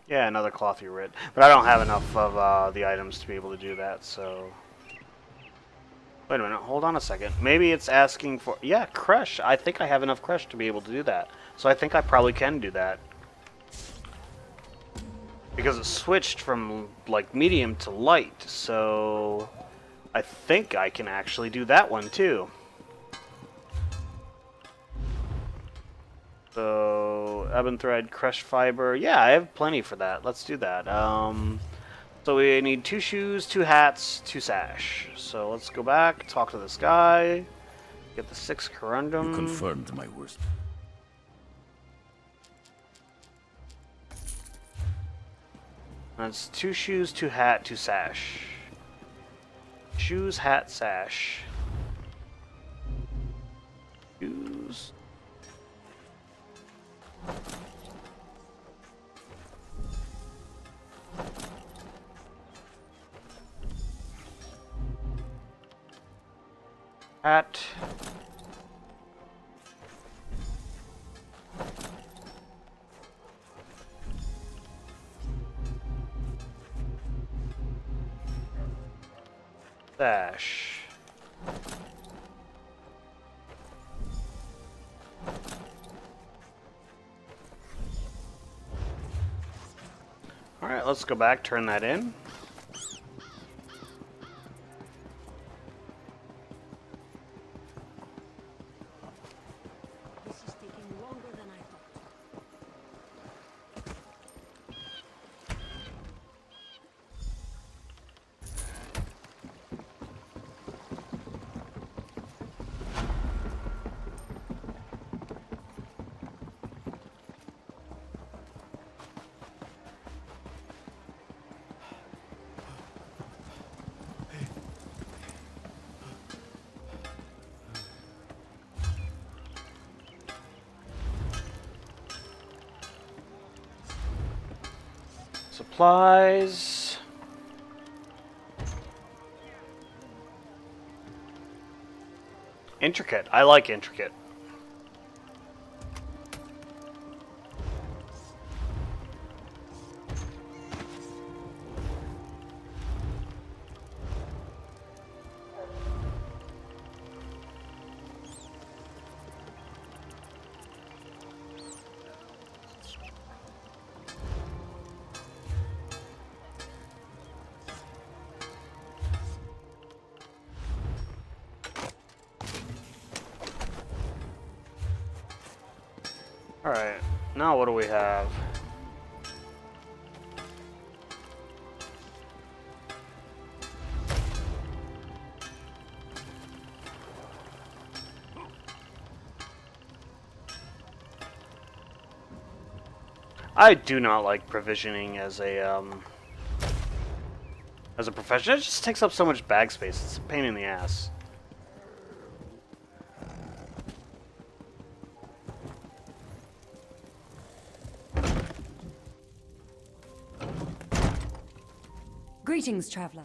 yeah, another clothy writ. But I don't have enough of the items to be able to do that, so... Wait a minute, hold on a second. Maybe it's asking for... Yeah, Kresh. I think I have enough Kresh to be able to do that. So I think I probably can do that. Because it switched from, like, medium to light, so... I think I can actually do that one, too. So, Ebon Thread, Kresh Fiber. Yeah, I have plenty for that. Let's do that. So we need 2 shoes, 2 hats, 2 sash. So let's go back, talk to this guy, get the 6 corundum. You confirmed my worst. That's 2 shoes, 2 hat, 2 sash. Shoes, hat, sash. Shoes. Hat. Sash. Alright, let's go back, turn that in. This is taking longer than I thought. Supplies. Intricate. I like intricate. Alright, now what do we have? I do not like provisioning as a profession. It just takes up so much bag space. It's a pain in the ass. Greetings, traveler.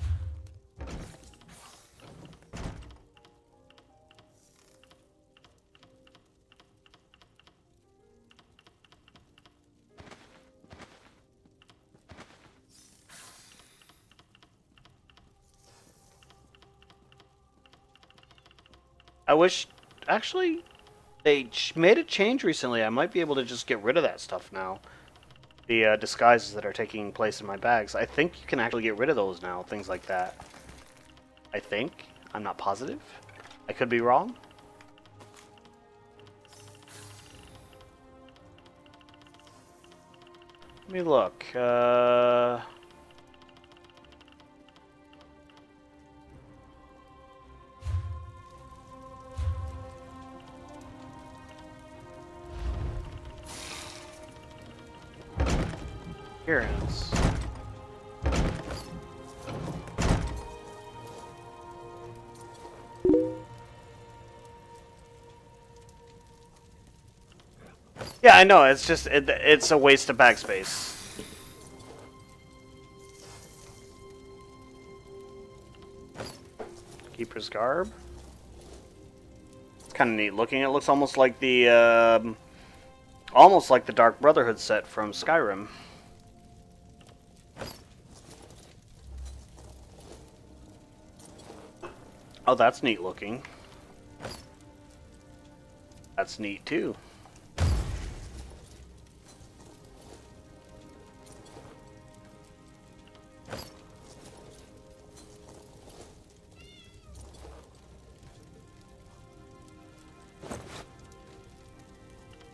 I wish, actually, they made a change recently. I might be able to just get rid of that stuff now. The disguises that are taking place in my bags. I think you can actually get rid of those now, things like that. I think. I'm not positive. I could be wrong. Let me look. Here it is. Yeah, I know. It's just it's a waste of backspace. Keeper's Garb. It's kind of neat looking. It looks almost like the Dark Brotherhood set from Skyrim. Oh, that's neat looking. That's neat too.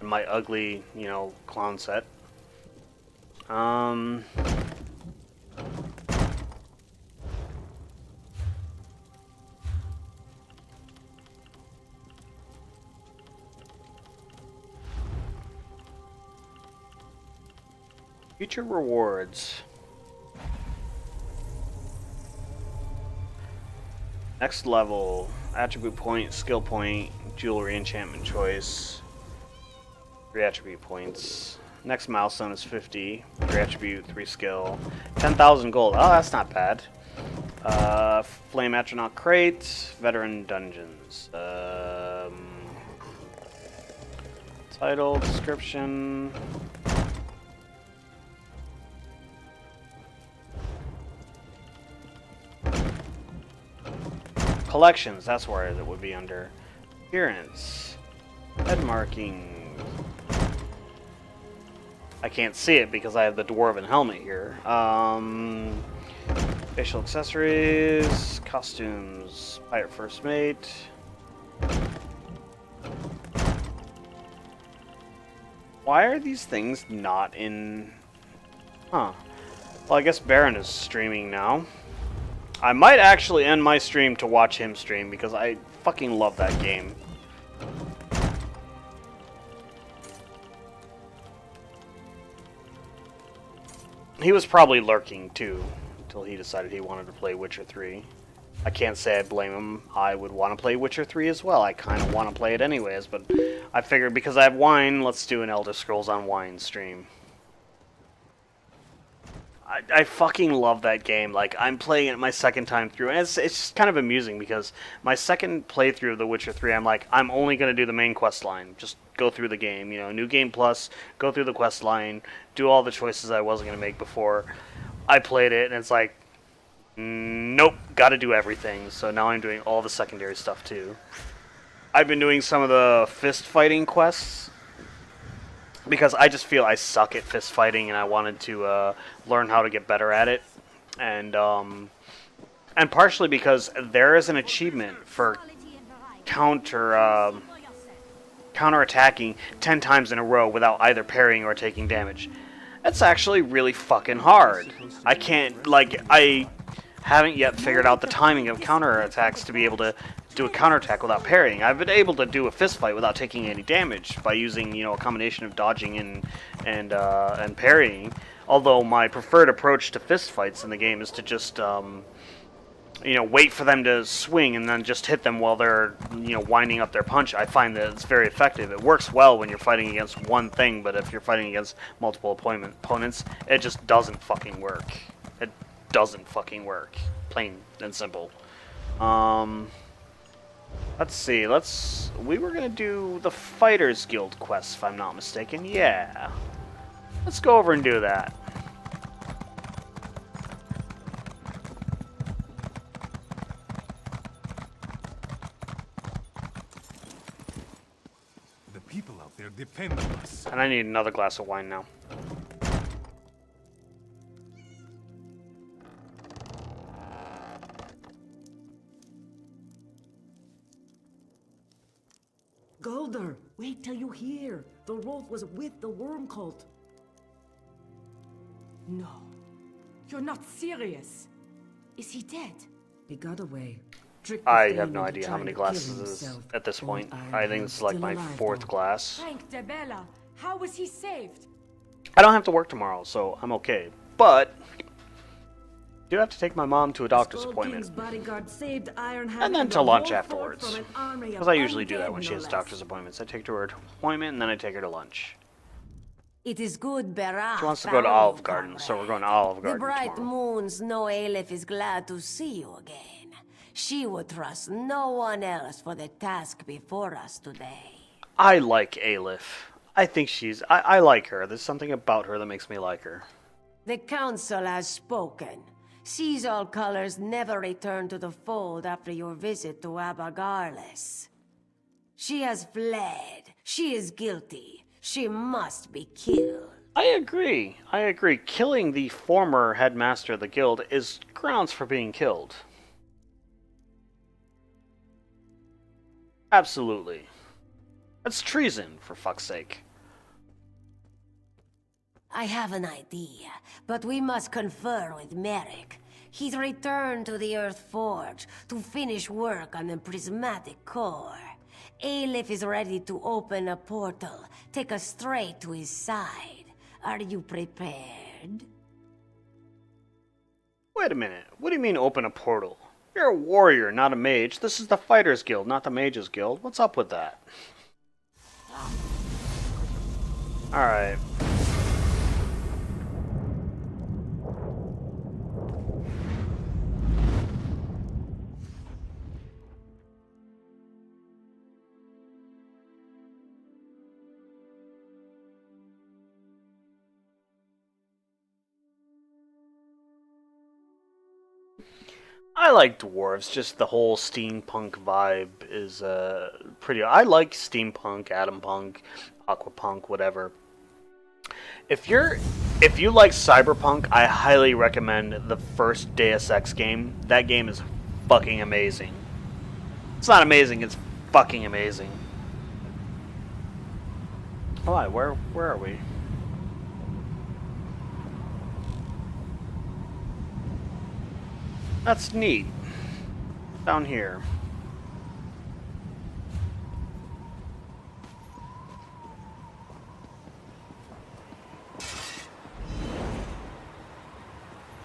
And my ugly, you know, clown set. Future rewards. Next level. Attribute point, skill point, jewelry, enchantment choice. 3 attribute points. Next milestone is 50. 3 attribute, 3 skill. 10,000 gold. Oh, that's not bad. Flame Astronaut Crate. Veteran Dungeons. Title, description. Collections, that's where it would be under. Appearance. Head marking. I can't see it because I have the Dwarven helmet here. Facial accessories. Costumes. Pirate First Mate. Why are these things not in... Huh. Well, I guess Baron is streaming now. I might actually end my stream to watch him stream because I fucking love that game. He was probably lurking too until he decided he wanted to play Witcher 3. I can't say I blame him. I would want to play Witcher 3 as well. I kind of want to play it anyways, but I figured because I have wine, let's do an Elder Scrolls on Wine stream. I fucking love that game. Like, I'm playing it my second time through, and it's just kind of amusing because my second playthrough of The Witcher 3, I'm like, I'm only going to do the main quest line. Just go through the game, you know, New Game Plus, go through the quest line, do all the choices I wasn't going to make before. I played it, and it's like, nope, got to do everything. So now I'm doing all the secondary stuff too. I've been doing some of the fist fighting quests because I just feel I suck at fist fighting, and I wanted to learn how to get better at it, and partially because there is an achievement for counterattacking 10 times in a row without either parrying or taking damage. That's actually really fucking hard. I haven't yet figured out the timing of counterattacks to be able to do a counterattack without parrying. I've been able to do a fist fight without taking any damage by using, you know, a combination of dodging and parrying. Although my preferred approach to fist fights in the game is to just, you know, wait for them to swing and then just hit them while they're, you know, winding up their punch. I find that it's very effective. It works well when you're fighting against one thing, but if you're fighting against multiple opponents, it just doesn't fucking work. It doesn't fucking work. Plain and simple. Let's see, we were gonna do the Fighters Guild quest, if I'm not mistaken. Yeah. Let's go over and do that. The people out there depend on us. And I need another glass of wine now. Golder, wait till you hear. The wolf was with the worm cult. No. You're not serious. Is he dead? He got away. I have no idea how many glasses it is at this point. I think it's like my 4th glass. Frank de Bella, how was he saved? I don't have to work tomorrow, so I'm okay. But I do have to take my mom to a doctor's appointment. And then to lunch afterwards. Because I usually do that when she has doctor's appointments. I take her to her appointment and then I take her to lunch. It is good Berah She wants to go to found Olive you, Garden, so we're comrade. going to Olive The Garden bright tomorrow. moons know Aleph is glad to see you again. She would trust no one else for the task before us today. I like Aleph. I think she's... I like her. There's something about her that makes me like her. The council has spoken. Sees all colors never return to the fold after your visit to Abagarles. She has fled. She is guilty. She must be killed. I agree. I agree. Killing the former headmaster of the guild is grounds for being killed. Absolutely. That's treason, for fuck's sake. I have an idea, but we must confer with Merrick. He's returned to the Earth Forge to finish work on the prismatic core. Aleph is ready to open a portal, take us straight to his side. Are you prepared? Wait a minute. What do you mean open a portal? You're a warrior, not a mage. This is the Fighters Guild, not the Mages Guild. What's up with that? Alright. I like dwarves, just the whole steampunk vibe is pretty... I like steampunk, atom punk, aquapunk, whatever. If you like cyberpunk, I highly recommend the first Deus Ex game. That game is fucking amazing. It's not amazing, it's fucking amazing. Alright, where are we? That's neat. Down here.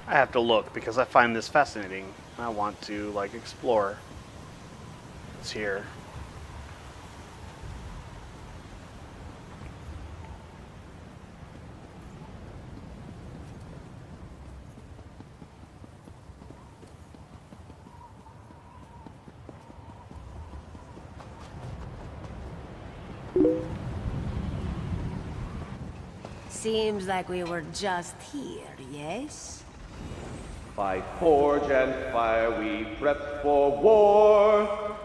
I have to look because I find this fascinating. I want to, like, explore. It's here. Seems like we were just here, yes? By forge and fire we prep for war.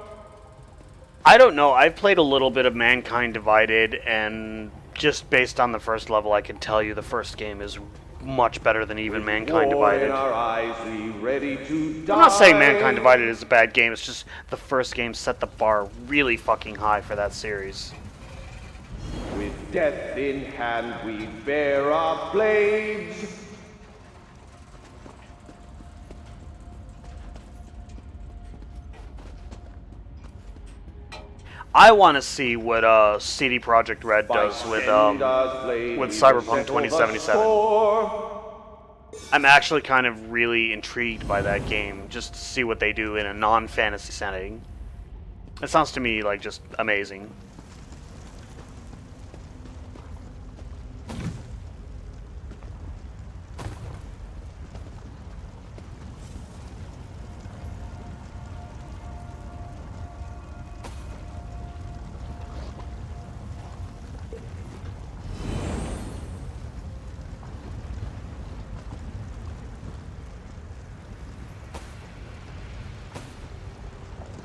I don't know. I've played a little bit of Mankind Divided, and just based on the first level, I can tell you the first game is much better than even Mankind Divided. In our eyes, we ready to die. I'm not saying Mankind Divided is a bad game, it's just the first game set the bar really fucking high for that series. With death in hand, we bear our blades. I want to see what CD Projekt Red does with Cyberpunk 2077. I'm actually kind of really intrigued by that game, just to see what they do in a non-fantasy setting. It sounds to me like just amazing.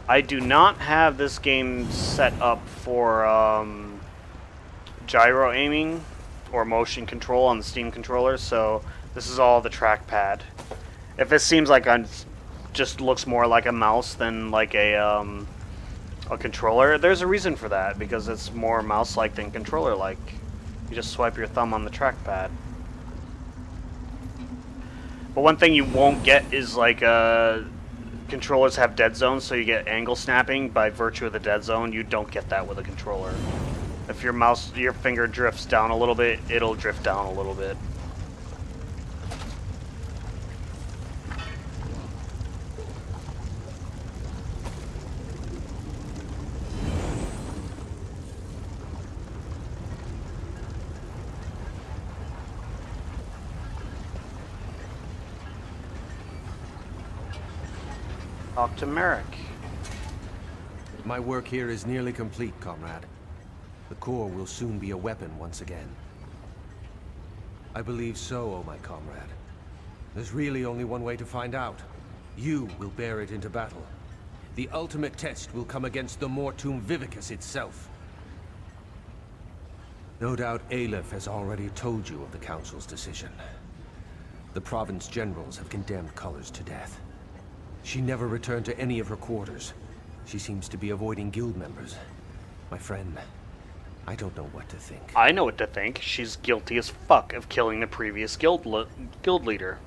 I do not have this game set up for gyro aiming or motion control on the Steam controller, so this is all the trackpad. If it seems like just looks more like a mouse than like a controller, there's a reason for that, because it's more mouse-like than controller-like. You just swipe your thumb on the trackpad. But one thing you won't get is like controllers have dead zones, so you get angle snapping by virtue of the dead zone. You don't get that with a controller. If your finger drifts down a little bit, it'll drift down a little bit. Talk to Merrick. My work here is nearly complete, comrade. The core will soon be a weapon once again. I believe so, oh my comrade. There's really only one way to find out. You will bear it into battle. The ultimate test will come against the Mortum Vivicus itself. No doubt Aleph has already told you of the Council's decision. The province generals have condemned Colors to death. She never returned to any of her quarters. She seems to be avoiding guild members. My friend, I don't know what to think. I know what to think. She's guilty as fuck of killing the previous guild leader.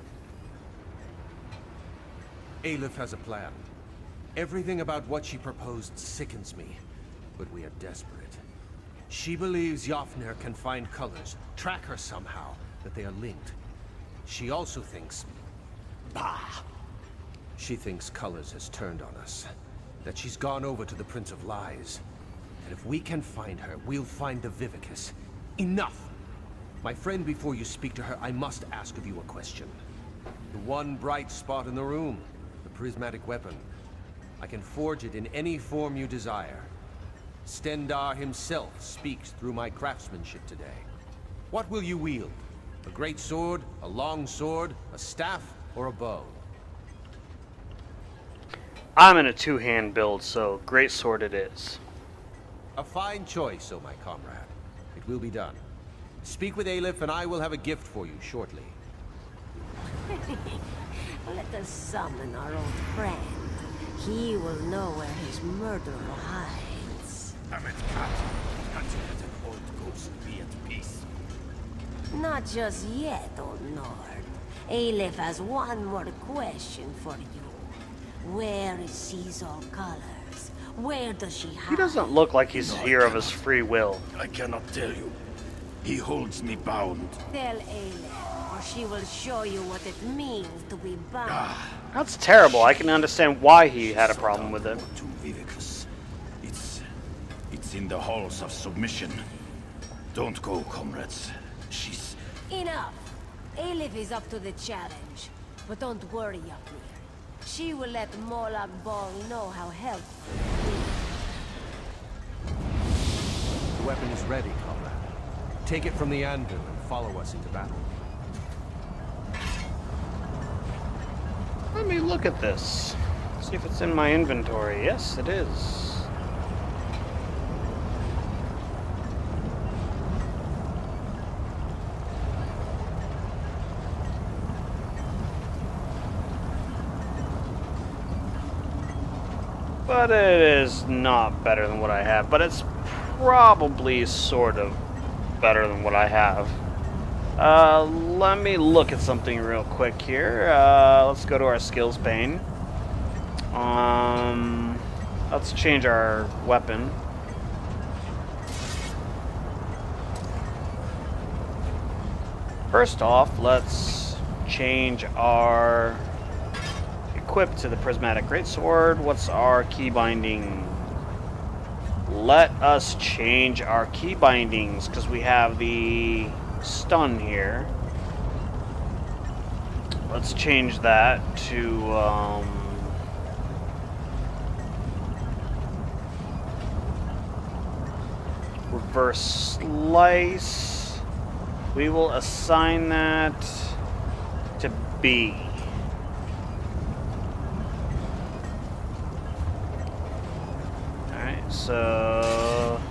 Aleph has a plan. Everything about what she proposed sickens me, but we are desperate. She believes Jofnir can find Colors, track her somehow, that they are linked. She also thinks... Bah! She thinks Colors has turned on us. That she's gone over to the Prince of Lies. And if we can find her, we'll find the Vivicus. Enough! My friend, before you speak to her, I must ask of you a question. The one bright spot in the room, the prismatic weapon. I can forge it in any form you desire. Stendarr himself speaks through my craftsmanship today. What will you wield? A great sword, a long sword, a staff, or a bow? I'm in a two-hand build, so great sword it is. A fine choice, oh my comrade. It will be done. Speak with Aleph and I will have a gift for you shortly. Let us summon our old friend. He will know where his murderer hides. Damn it, cat. Can't you let an old ghost be at peace? Not just yet, old Nord. Aleph has one more question for you. Where is Caesar Colors? Where does she hide? He doesn't look like he's here of his free will. I cannot tell you. He holds me bound. Tell Aleph, or she will show you what it means to be bound. That's terrible. I can understand why he had a problem with it. To Vivicus. It's in the halls of submission. Don't go, comrades. She's... Enough! Aleph is up to the challenge. But don't worry, Yopnir. She will let Molag Bal know how helpful he is. The weapon is ready, comrade. Take it from the anvil and follow us into battle. Let me look at this. See if it's in my inventory. Yes, it is. But it is not better than what I have. But it's probably sort of better than what I have. Let me look at something real quick here. Let's go to our skills pane. Let's change our weapon. First off, let's change our equip to the prismatic greatsword. What's our key binding? Let us change our key bindings because we have the stun here. Let's change that to reverse slice. We will assign that to B. Alright, so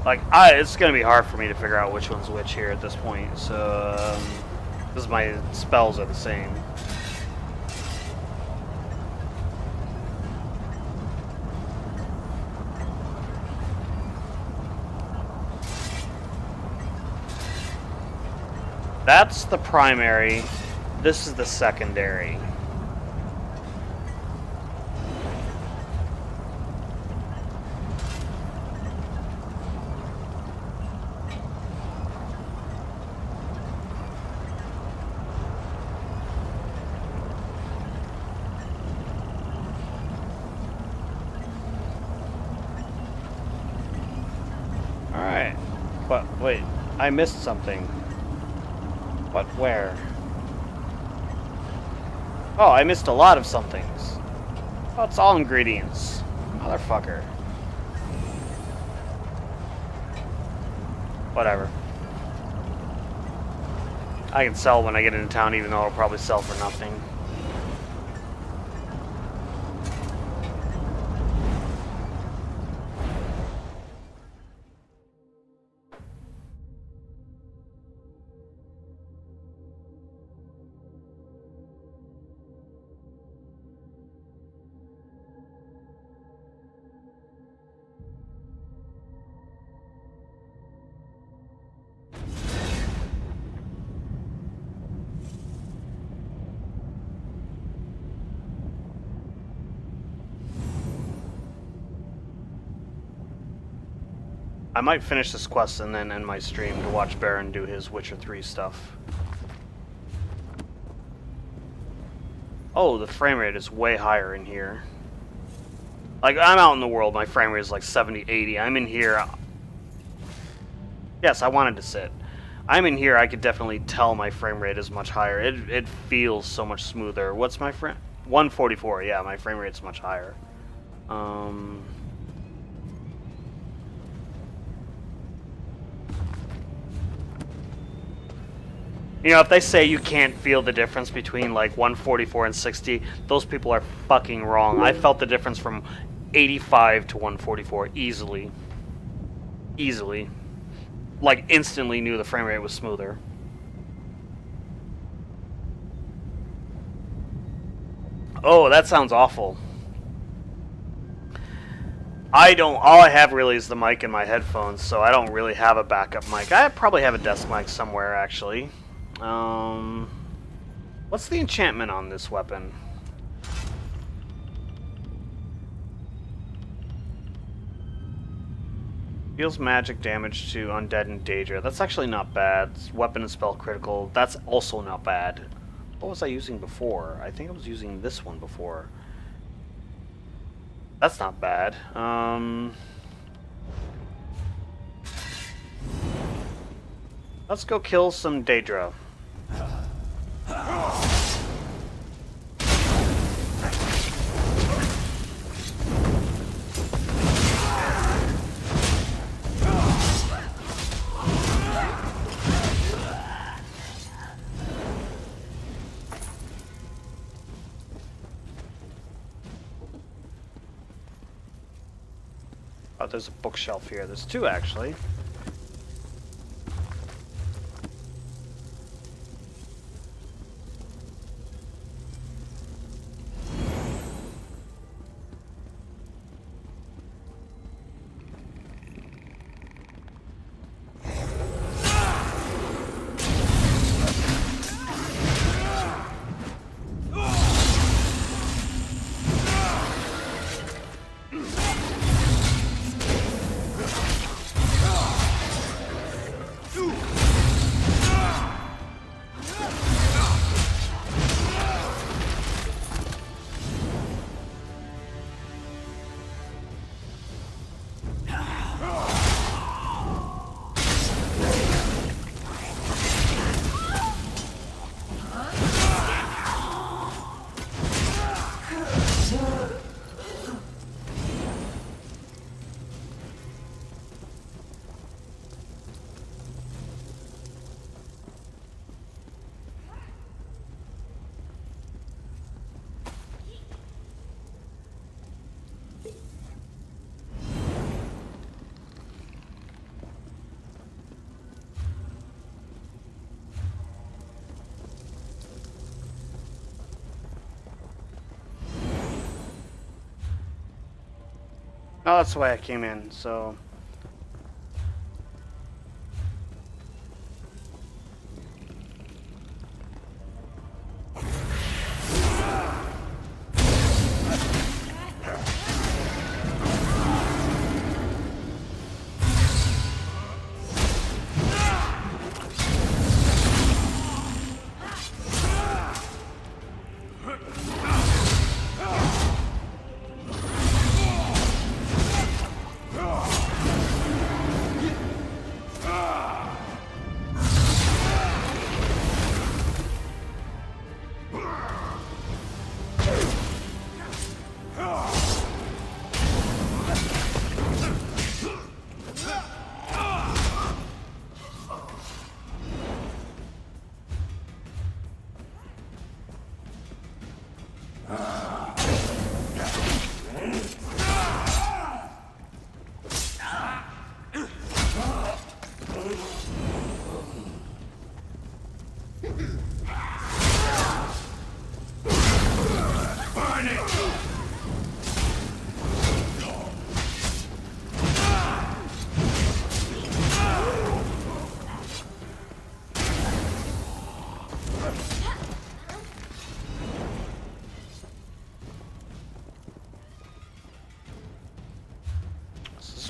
like, it's gonna be hard for me to figure out which one's which here at this point. So, because my spells are the same. That's the primary. This is the secondary. Alright. But wait, I missed something. But where? Oh, I missed a lot of some things. Oh, it's all ingredients. Motherfucker. Whatever. I can sell when I get into town, even though it'll probably sell for nothing. I might finish this quest and then end my stream to watch Baron do his Witcher 3 stuff. Oh, the frame rate is way higher in here. Like, I'm out in the world, my frame rate is like 70, 80. I'm in here. Yes, I wanted to sit. I'm in here, I could definitely tell my frame rate is much higher. It feels so much smoother. What's my frame? 144, yeah, my frame rate's much higher. You know, if they say you can't feel the difference between like 144 and 60, those people are fucking wrong. I felt the difference from 85 to 144 easily. Easily. Like, instantly knew the frame rate was smoother. Oh, that sounds awful. All I have really is the mic and my headphones, so I don't really have a backup mic. I probably have a desk mic somewhere, actually. What's the enchantment on this weapon? Deals magic damage to undead and Daedra. That's actually not bad. It's weapon and spell critical. That's also not bad. What was I using before? I think I was using this one before. That's not bad. Let's go kill some Daedra. Oh, there's a bookshelf here. There's two, actually. Oh, that's the way I came in, so...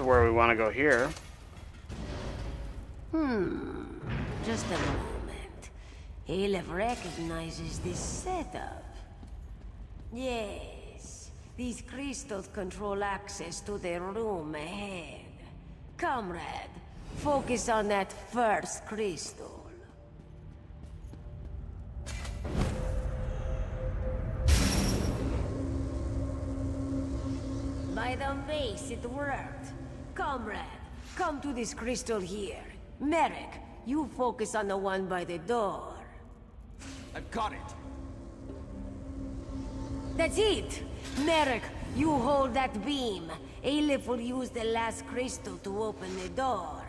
where we want to go here. Just a moment. Aleph recognizes this setup. Yes, these crystals control access to the room ahead. Comrade, focus on that first crystal. By the base, it worked. Comrade, come to this crystal here. Merrick, you focus on the one by the door. I've got it. That's it! Merrick, you hold that beam. Aleph will use the last crystal to open the door.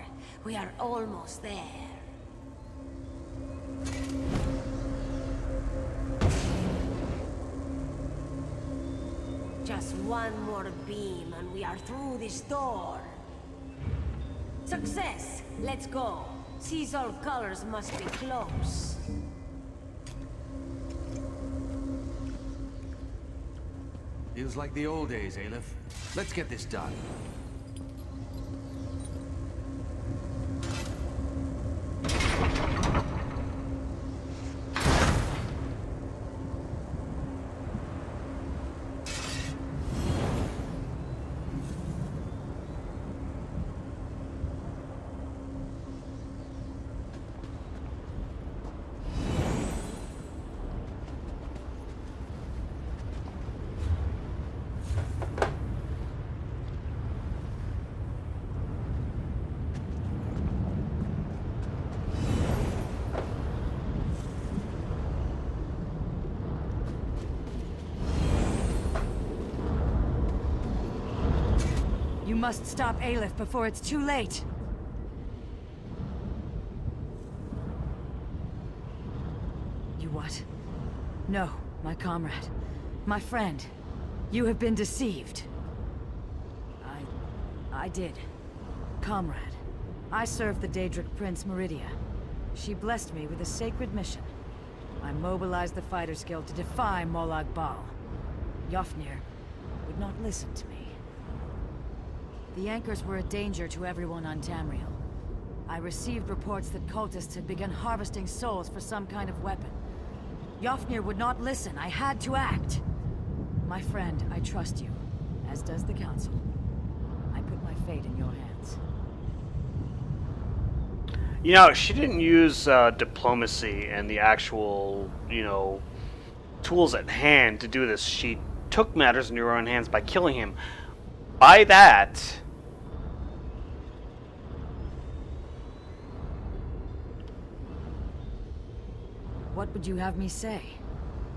We are almost there. Just one more beam and we are through this door. Success! Let's go. Seasol colors must be close. Feels like the old days, Aleph. Let's get this done. You must stop Aleph before it's too late. You what? No, my comrade. My friend. You have been deceived. I did. Comrade. I served the Daedric Prince Meridia. She blessed me with a sacred mission. I mobilized the Fighters Guild to defy Molag Bal. Yofnir would not listen to me. The Anchors were a danger to everyone on Tamriel. I received reports that cultists had begun harvesting souls for some kind of weapon. Yofnir would not listen. I had to act. My friend, I trust you, as does the Council. I put my fate in your hands. You know, she didn't use diplomacy and the actual, you know, tools at hand to do this. She took matters into her own hands by killing him. By that... What would you have me say?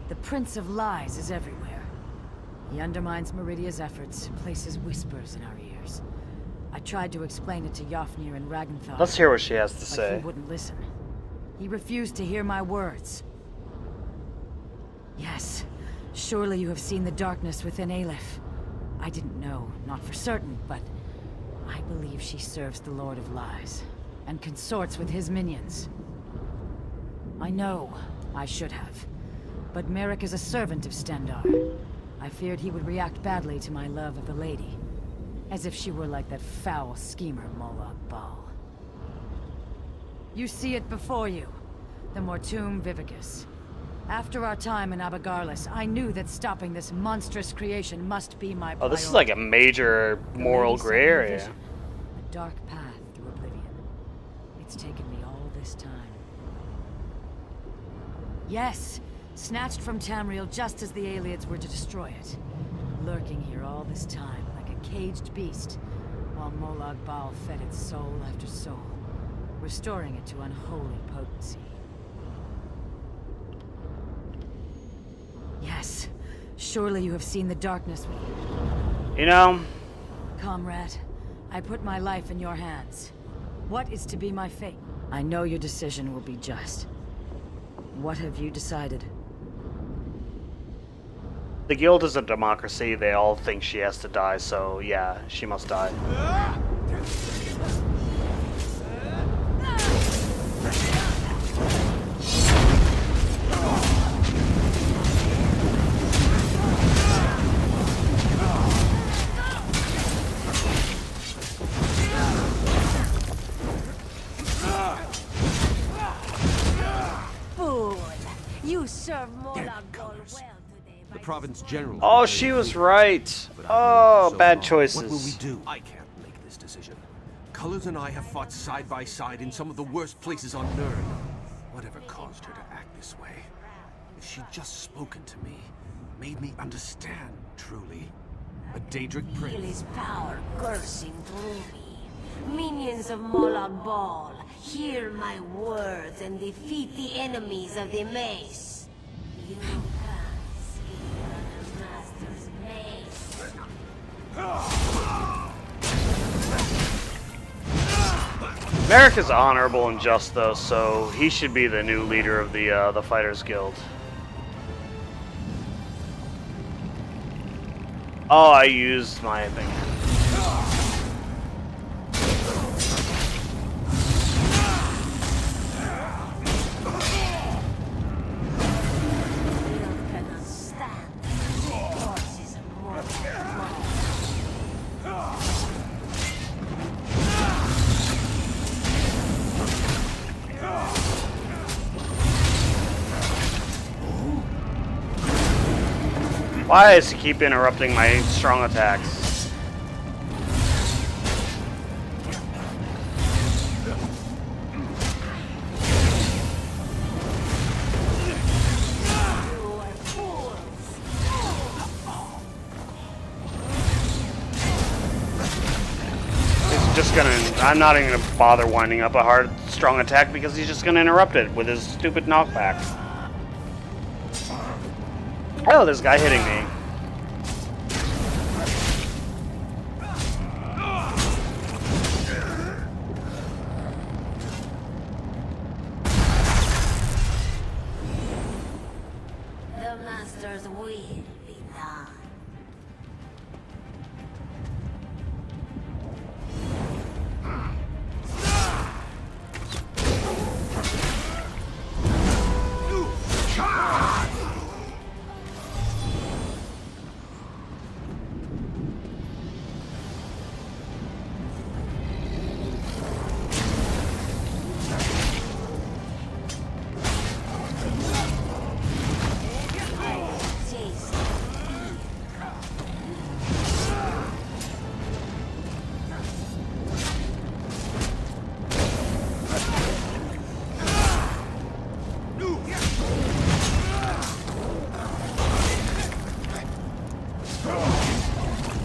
The Prince of Lies is everywhere. He undermines Meridia's efforts, places whispers in our ears. I tried to explain it to Yofnir and Ragnthar. Let's hear what she has to but say. He wouldn't listen. He refused to hear my words. Yes, surely you have seen the darkness within Aleph. I didn't know, not for certain, but I believe she serves the Lord of Lies, and consorts with his minions. I know I should have, but Merrick is a servant of Stendarr. I feared he would react badly to my love of the lady, as if she were like that foul schemer Molag Bal. You see it before you, the Mortum Vivicus. After our time in Abagarlis, I knew that stopping this monstrous creation must be my priority. Oh, this is like a major moral gray area. A dark path through oblivion. It's taken me all this time. Yes, snatched from Tamriel just as the Ayleids were to destroy it. Lurking here all this time, like a caged beast, while Molag Bal fed its soul after soul, restoring it to unholy potency. Yes, surely you have seen the darkness. You know... Comrade, I put my life in your hands. What is to be my fate? I know your decision will be just. What have you decided? The guild is a democracy. They all think she has to die, so yeah, she must die. serve Molag Bal well today. The province general. Oh, she was right. Oh, bad choices. What will we do? I can't make this decision. Colors and I have fought side by side in some of the worst places on Nirn. Whatever caused her to act this way? If she'd just spoken to me, made me understand truly. A Daedric Feel prince. his power coursing through me. Minions of Molag Bal, hear my words and defeat the enemies of the mace. You can't see the master's mace. Merrick is honorable and just, though, so he should be the new leader of the Fighters Guild. Oh, I used my thing. Why does he keep interrupting my strong attacks? He's just gonna... I'm not even gonna bother winding up a hard, strong attack because he's just gonna interrupt it with his stupid knockback. Oh, this guy hitting me. The master's will be done.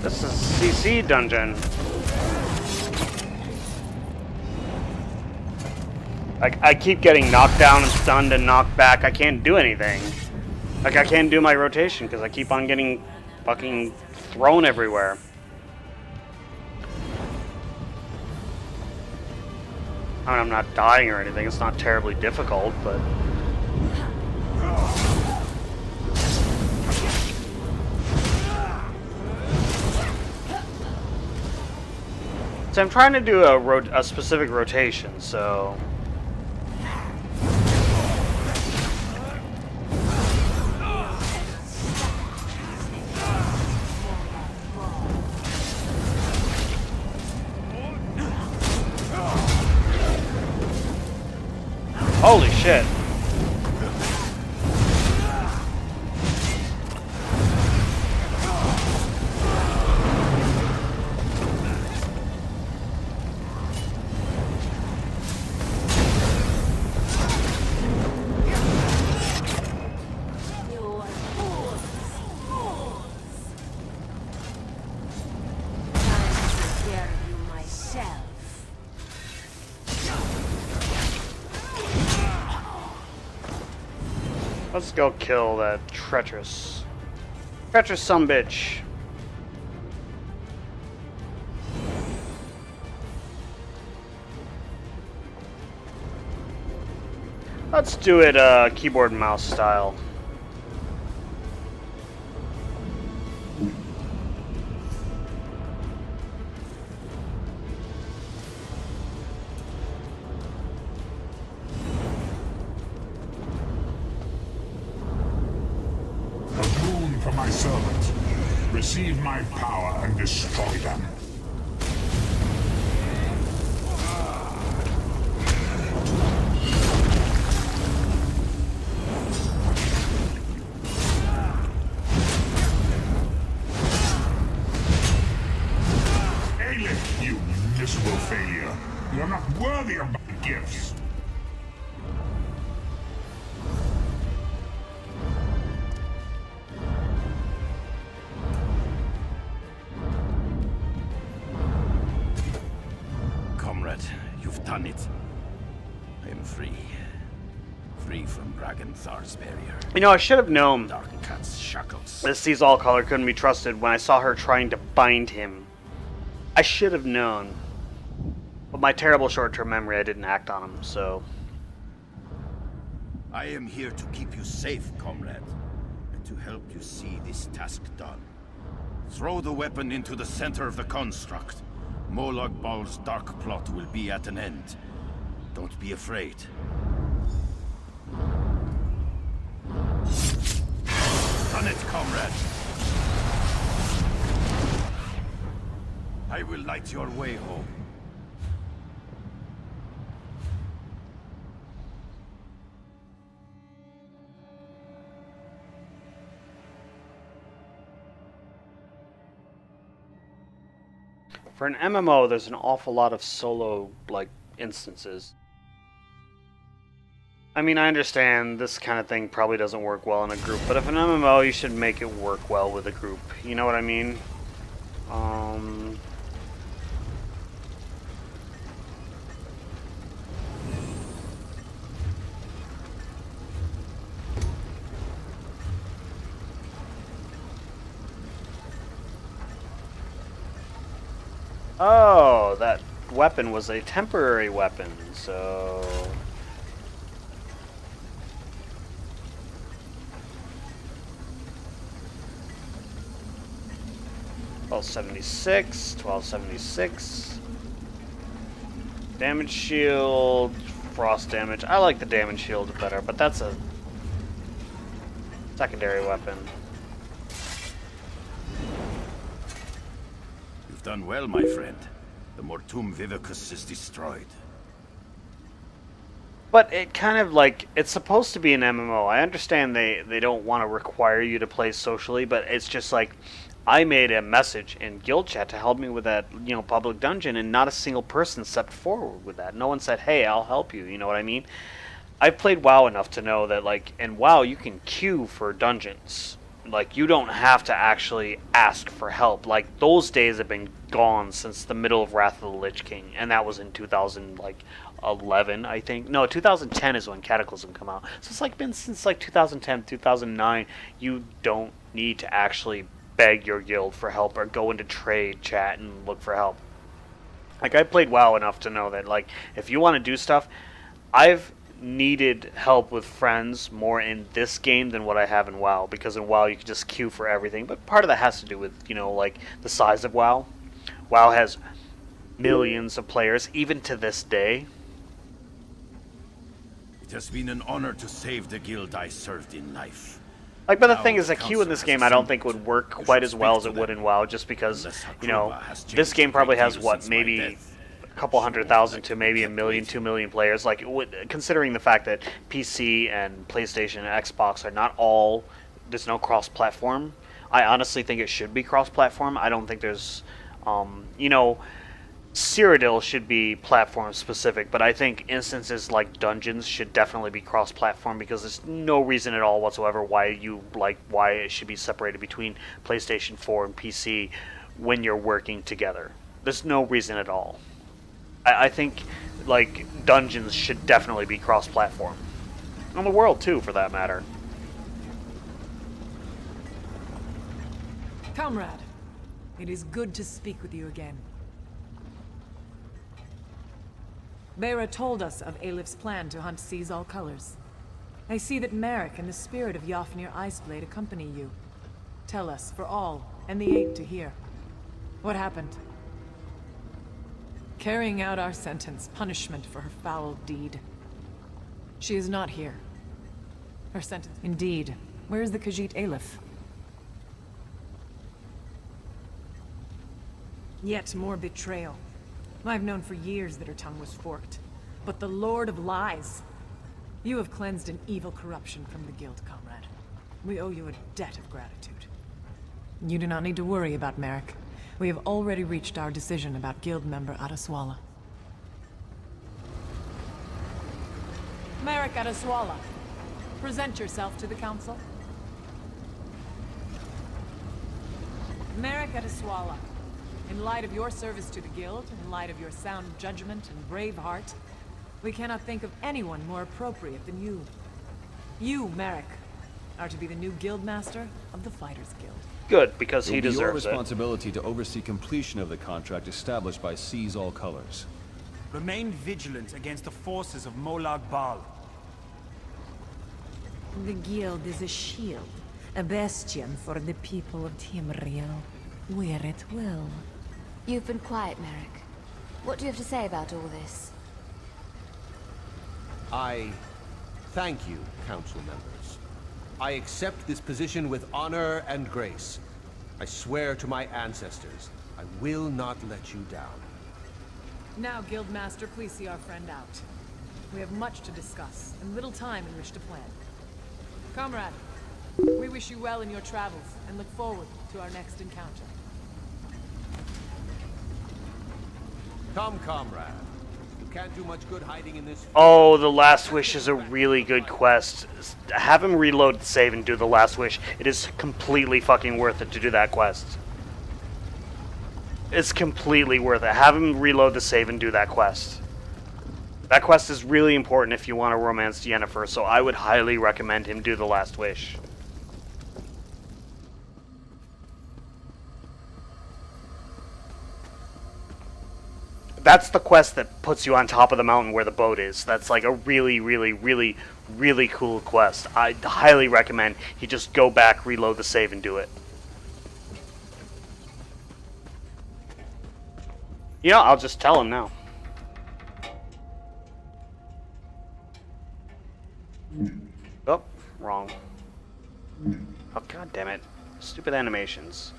This is CC dungeon. Like, I keep getting knocked down and stunned and knocked back. I can't do anything. Like, I can't do my rotation because I keep on getting fucking thrown everywhere. I mean, I'm not dying or anything. It's not terribly difficult, but... So I'm trying to do a specific rotation, so... Holy shit. Let's go kill that treacherous sumbitch. Let's do it keyboard and mouse style. My servant, receive my power and destroy them. here. You're not worthy of my gifts. Comrade, you've done it. I am free. Free from Raganthar's barrier. You know, I should have known Darkcat's shackles. that Sees All Color couldn't be trusted when I saw her trying to bind him. I should have known. But my terrible short-term memory, I didn't act on him, so... I am here to keep you safe, comrade, and to help you see this task done. Throw the weapon into the center of the construct. Molag Bal's dark plot will be at an end. Don't be afraid. Done it, comrade! I will light your way home. For an MMO, there's an awful lot of solo, like, instances. I mean, I understand this kind of thing probably doesn't work well in a group, but if an MMO, you should make it work well with a group. You know what I mean? Oh, that weapon was a temporary weapon, so... $1276. Damage shield, frost damage. I like the damage shield better, but that's a secondary weapon. You've done well, my friend. The Mortum Vivicus is destroyed. But it kind of like, it's supposed to be an MMO. I understand they don't want to require you to play socially, but it's just like, I made a message in guild chat to help me with that, you know, public dungeon, and not a single person stepped forward with that. No one said, hey, I'll help you, you know what I mean? I've played WoW enough to know that, like, in WoW you can queue for dungeons. Like, you don't have to actually ask for help. Like, those days have been gone since the middle of Wrath of the Lich King, and that was in 2011, I think. No, 2010 is when Cataclysm came out. So it's like been since like 2010, 2009. You don't need to actually beg your guild for help or go into trade chat and look for help. Like, I played WoW enough to know that, like, if you want to do stuff, I've needed help with friends more in this game than what I have in WoW, because in WoW you can just queue for everything, but part of that has to do with, you know, like, the size of WoW. WoW has millions of players, even to this day. It has been an honor to save the guild I served in life. Like, but the thing is, a queue in this game I don't think would work quite as well as it would in WoW, just because, you know, this game probably has, what, maybe a couple 100,000 to maybe 1 million, 2 million players. Like, considering the fact that PC and PlayStation and Xbox are not all, there's no cross-platform, I honestly think it should be cross-platform. I don't think there's, you know, Cyrodiil should be platform specific, but I think instances like dungeons should definitely be cross-platform, because there's no reason at all whatsoever why it should be separated between PlayStation 4 and PC when you're working together. There's no reason at all. I think, like, dungeons should definitely be cross-platform. On the world too, for that matter. Comrade, it is good to speak with you again. Bera told us of Alif's plan to hunt Sees All Colors. I see that Merrick and the spirit of Yofnir Iceblade accompany you. Tell us, for all, and the Eight to hear. What happened? Carrying out our sentence, punishment for her foul deed. She is not here. Her sentence... Indeed. Where is the Khajiit Alif? Yet more betrayal. I've known for years that her tongue was forked. But the Lord of Lies! You have cleansed an evil corruption from the guild, comrade. We owe you a debt of gratitude. You do not need to worry about Merrick. We have already reached our decision about guild member Adaswala. Merrick Adeswala, present yourself to the council. Merrick Adeswala, in light of your service to the Guild, in light of your sound judgment and brave heart, we cannot think of anyone more appropriate than you. You, Merrick, are to be the new Guildmaster of the Fighters Guild. Good, because he It will be your deserves it. responsibility to oversee completion of the contract established by Seize All Colors. Remain vigilant against the forces of Molag Bal. The Guild is a shield, a bastion for the people of Timriel. Wear it well. You've been quiet, Merrick. What do you have to say about all this? I thank you, council members. I accept this position with honor and grace. I swear to my ancestors, I will not let you down. Now, Guildmaster, please see our friend out. We have much to discuss, and little time in which to plan. Comrade, we wish you well in your travels, and look forward to our next encounter. Come, comrade. You can't do much good hiding in this... Oh, the Last Wish is a really good quest. Have him reload the save and do the Last Wish. It is completely fucking worth it to do that quest. It's completely worth it. Have him reload the save and do that quest. That quest is really important if you want to romance Yennefer, so I would highly recommend him do the Last Wish. That's the quest that puts you on top of the mountain where the boat is. That's like a really, really, really, really cool quest. I highly recommend you just go back, reload the save, and do it. Yeah, I'll just tell him now. Oh, wrong. Oh, god damn it. Stupid animations.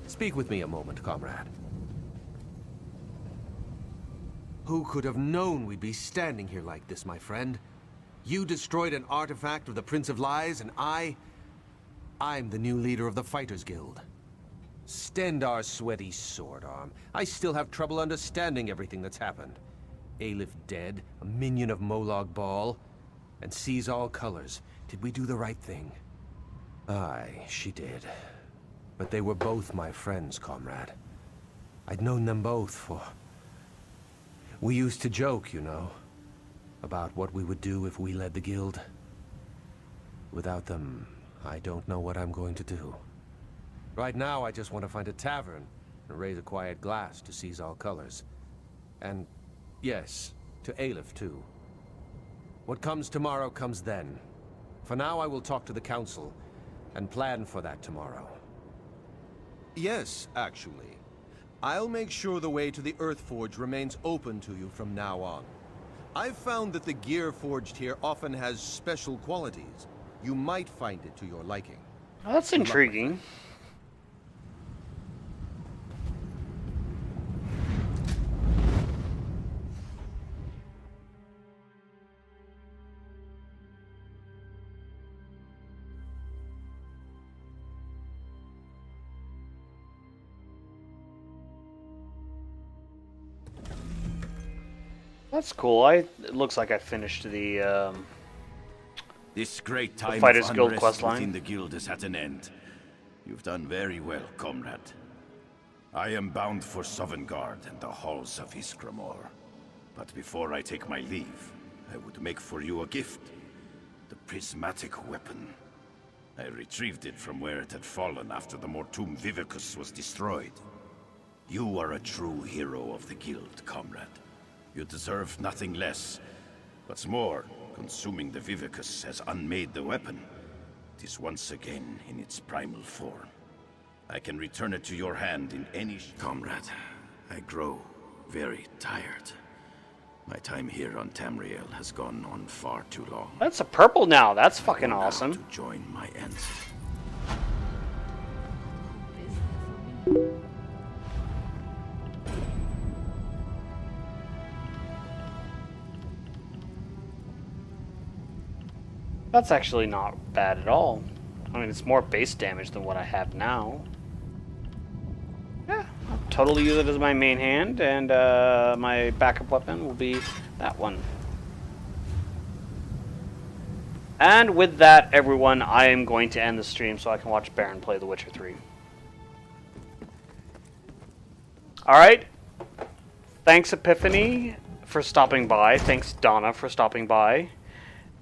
Speak with me a moment, comrade. Who could have known we'd be standing here like this, my friend? You destroyed an artifact of the Prince of Lies, and I'm the new leader of the Fighters Guild. Stendar's sweaty sword arm. I still have trouble understanding everything that's happened. Aelif dead, a minion of Molag Bal, and Seize All Colors. Did we do the right thing? Aye, she did. But they were both my friends, comrade. I'd known them both for... We used to joke, you know, about what we would do if we led the guild. Without them, I don't know what I'm going to do. Right now, I just want to find a tavern and raise a quiet glass to Seize All Colors. And, yes, to Aelif, too. What comes tomorrow comes then. For now, I will talk to the council and plan for that tomorrow. Yes, actually. I'll make sure the way to the Earthforge remains open to you from now on. I've found that the gear forged here often has special qualities. You might find it to your liking. Oh, that's intriguing. That's cool. It looks like I finished the This great time Fighters of Guild unrest questline. within the guild is at an end. You've done very well, comrade. I am bound for Sovngarde and the halls of Ysgramor. But before I take my leave, I would make for you a gift. The prismatic weapon. I retrieved it from where it had fallen after the Mortum Vivicus was destroyed. You are a true hero of the Guild, comrade. You deserve nothing less. What's more, consuming the Vivicus has unmade the weapon. It is once again in its primal form. I can return it to your hand in any... Comrade, I grow very tired. My time here on Tamriel has gone on far too long. That's a purple now. That's fucking awesome. To join my answer. That's actually not bad at all. I mean, it's more base damage than what I have now. Yeah, I'll totally use it as my main hand, and my backup weapon will be that one. And with that, everyone, I am going to end the stream so I can watch Baron play The Witcher 3. Alright. Thanks, Epiphany, for stopping by. Thanks, Donna, for stopping by.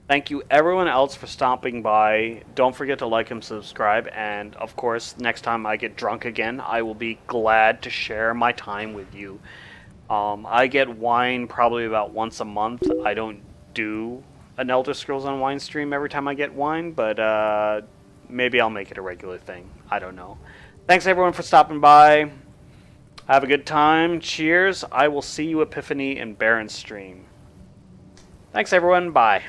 Thank you, everyone else, for stopping by. Don't forget to like and subscribe. And, of course, next time I get drunk again, I will be glad to share my time with you. I get wine probably about once a month. I don't do an Elder Scrolls Online stream every time I get wine, but maybe I'll make it a regular thing. I don't know. Thanks, everyone, for stopping by. Have a good time. Cheers. I will see you, Epiphany, in Baron's stream. Thanks, everyone. Bye.